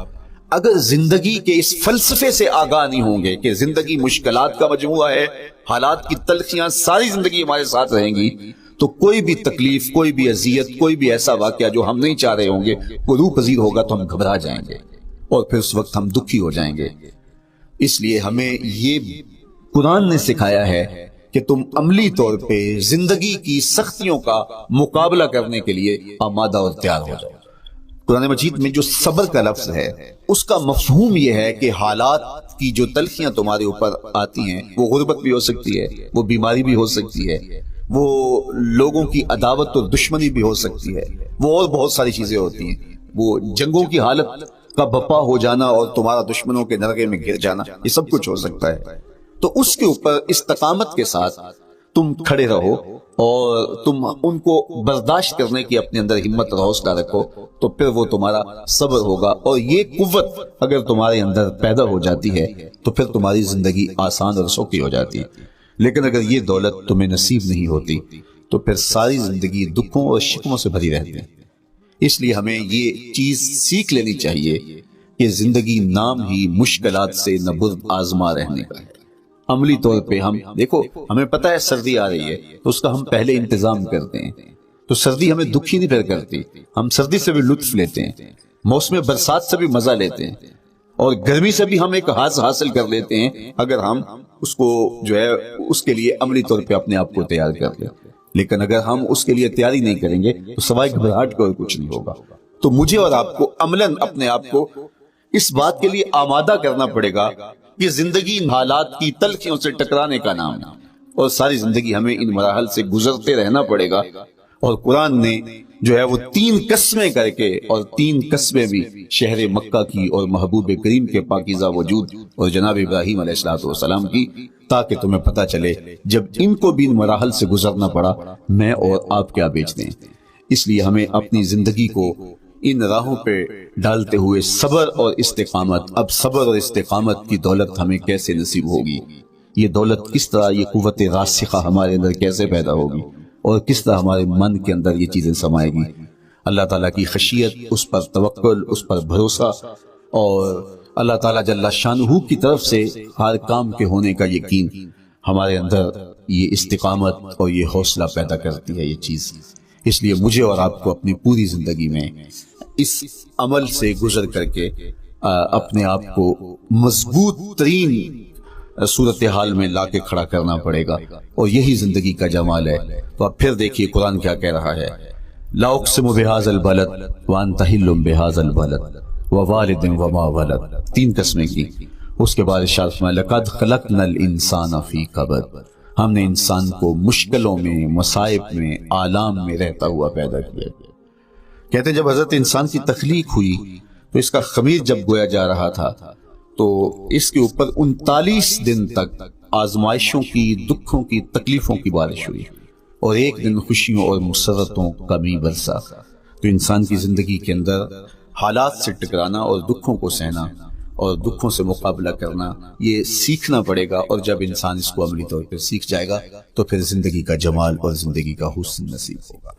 اگر زندگی کے اس فلسفے سے آگاہ نہیں ہوں گے کہ زندگی مشکلات کا مجموعہ ہے، حالات کی تلخیاں ساری زندگی ہمارے ساتھ رہیں گی، تو کوئی بھی تکلیف، کوئی بھی اذیت، کوئی بھی ایسا واقعہ جو ہم نہیں چاہ رہے ہوں گے وہ روح پذیر ہوگا تو ہم گھبرا جائیں گے اور پھر اس وقت ہم دکھی ہو جائیں گے۔ اس لیے ہمیں یہ قرآن نے سکھایا ہے کہ تم عملی طور پہ زندگی کی سختیوں کا مقابلہ کرنے کے لیے آمادہ اور تیار ہو جاؤ۔ قرآن مجید میں جو صبر کا لفظ ہے اس کا مفہوم یہ ہے کہ حالات کی جو تلخیاں تمہارے اوپر آتی ہیں، وہ غربت بھی ہو سکتی ہے، وہ بیماری بھی ہو سکتی ہے، وہ لوگوں کی عداوت اور دشمنی بھی ہو سکتی ہے، وہ اور بہت ساری چیزیں ہوتی ہیں، وہ جنگوں کی حالت کا بپا ہو جانا اور تمہارا دشمنوں کے نرغے میں گر جانا، یہ سب کچھ ہو سکتا ہے۔ تو اس کے اوپر استقامت کے ساتھ تم کھڑے رہو اور تم ان کو برداشت کرنے کی اپنے اندر ہمت اور حوصلہ رکھو، تو پھر وہ تمہارا صبر ہوگا، اور یہ قوت اگر تمہارے اندر پیدا ہو جاتی ہے تو پھر تمہاری زندگی آسان اور سوکھی ہو جاتی ہے۔ لیکن اگر یہ دولت تمہیں نصیب نہیں ہوتی تو پھر ساری زندگی دکھوں اور شکووں سے بھری رہتی ہے۔ اس لیے ہمیں یہ چیز سیکھ لینی چاہیے کہ زندگی نام ہی مشکلات سے نبرد آزما رہنے کا ہے۔ عملی طور پہ ہم دیکھو، ہمیں پتہ ہے سردی آ رہی ہے تو اس کا ہم پہلے انتظام کرتے ہیں، تو سردی ہمیں دکھی نہیں پھر کرتی، ہم سردی سے بھی لطف لیتے ہیں، موسم برسات سے بھی مزہ لیتے ہیں، اور گرمی سے بھی ہم ایک حاصل حاصل کر لیتے ہیں اگر ہم اس کو جو ہے اس کے لیے عملی طور پہ اپنے آپ کو تیار کر لیں۔ لیکن اگر ہم اس کے لیے تیاری نہیں کریں گے تو سوائے گھبراہٹ کا اور کچھ نہیں ہوگا۔ تو مجھے اور آپ کو عملاً اپنے آپ کو اس بات کے لیے آمادہ کرنا پڑے گا کہ زندگی حالات کی تلخیوں سے ٹکرانے کا نام ہے، اور ساری زندگی ہمیں ان مراحل سے گزرتے رہنا پڑے گا۔ اور قرآن نے جو ہے وہ 3 قسمیں کر کے، اور 3 قسمیں بھی شہر مکہ کی اور محبوب کریم کے پاکیزہ وجود اور جناب ابراہیم علیہ السلام کی، تاکہ تمہیں پتہ چلے جب ان کو بھی ان مراحل سے گزرنا پڑا میں اور آپ کیا بیچتے ہیں۔ اس لیے ہمیں اپنی زندگی کو ان راہوں پہ ڈالتے ہوئے صبر اور استقامت، اب صبر اور استقامت کی دولت ہمیں کیسے نصیب ہوگی، یہ دولت کس طرح، یہ قوت راسخہ ہمارے اندر کیسے پیدا ہوگی، اور کس طرح ہمارے من کے اندر یہ چیزیں سمائے گی۔ اللہ تعالیٰ کی خشیت، اس پر توکل، اس پر بھروسہ، اور اللہ تعالیٰ جل شانہ کی طرف سے ہر کام کے ہونے کا یقین ہمارے اندر یہ استقامت اور یہ حوصلہ پیدا کرتی ہے یہ چیز۔ اس لیے مجھے اور آپ کو اپنی پوری زندگی میں اس عمل سے گزر کر کے اپنے آپ کو مضبوط ترین صورتحال میں لا کے کھڑا کرنا پڑے گا، اور یہی زندگی کا جمال ہے۔ تو اب پھر دیکھیے قرآن کیا کہہ رہا ہے، لا اقسم بہذا البلد وانت حل بہذا البلد ووالد وما ولد، 3 قسمیں کی۔ اس کے بعد ارشاد فرمایا لقد خلقنا الانسان فی کبد، ہم نے انسان کو مشکلوں میں، مصائب میں، آلام میں رہتا ہوا پیدا کیا۔ کہتے ہیں جب حضرت انسان کی تخلیق ہوئی تو اس کا خمیر جب گویا جا رہا تھا تو اس کے اوپر 39 دن تک آزمائشوں کی، دکھوں کی، تکلیفوں کی بارش ہوئی، اور ایک دن خوشیوں اور مسرتوں کا می برسا۔ تو انسان کی زندگی کے اندر حالات سے ٹکرانا اور دکھوں کو سہنا اور دکھوں سے مقابلہ کرنا، یہ سیکھنا پڑے گا، اور جب انسان اس کو عملی طور پر سیکھ جائے گا تو پھر زندگی کا جمال اور زندگی کا حسن نصیب ہوگا۔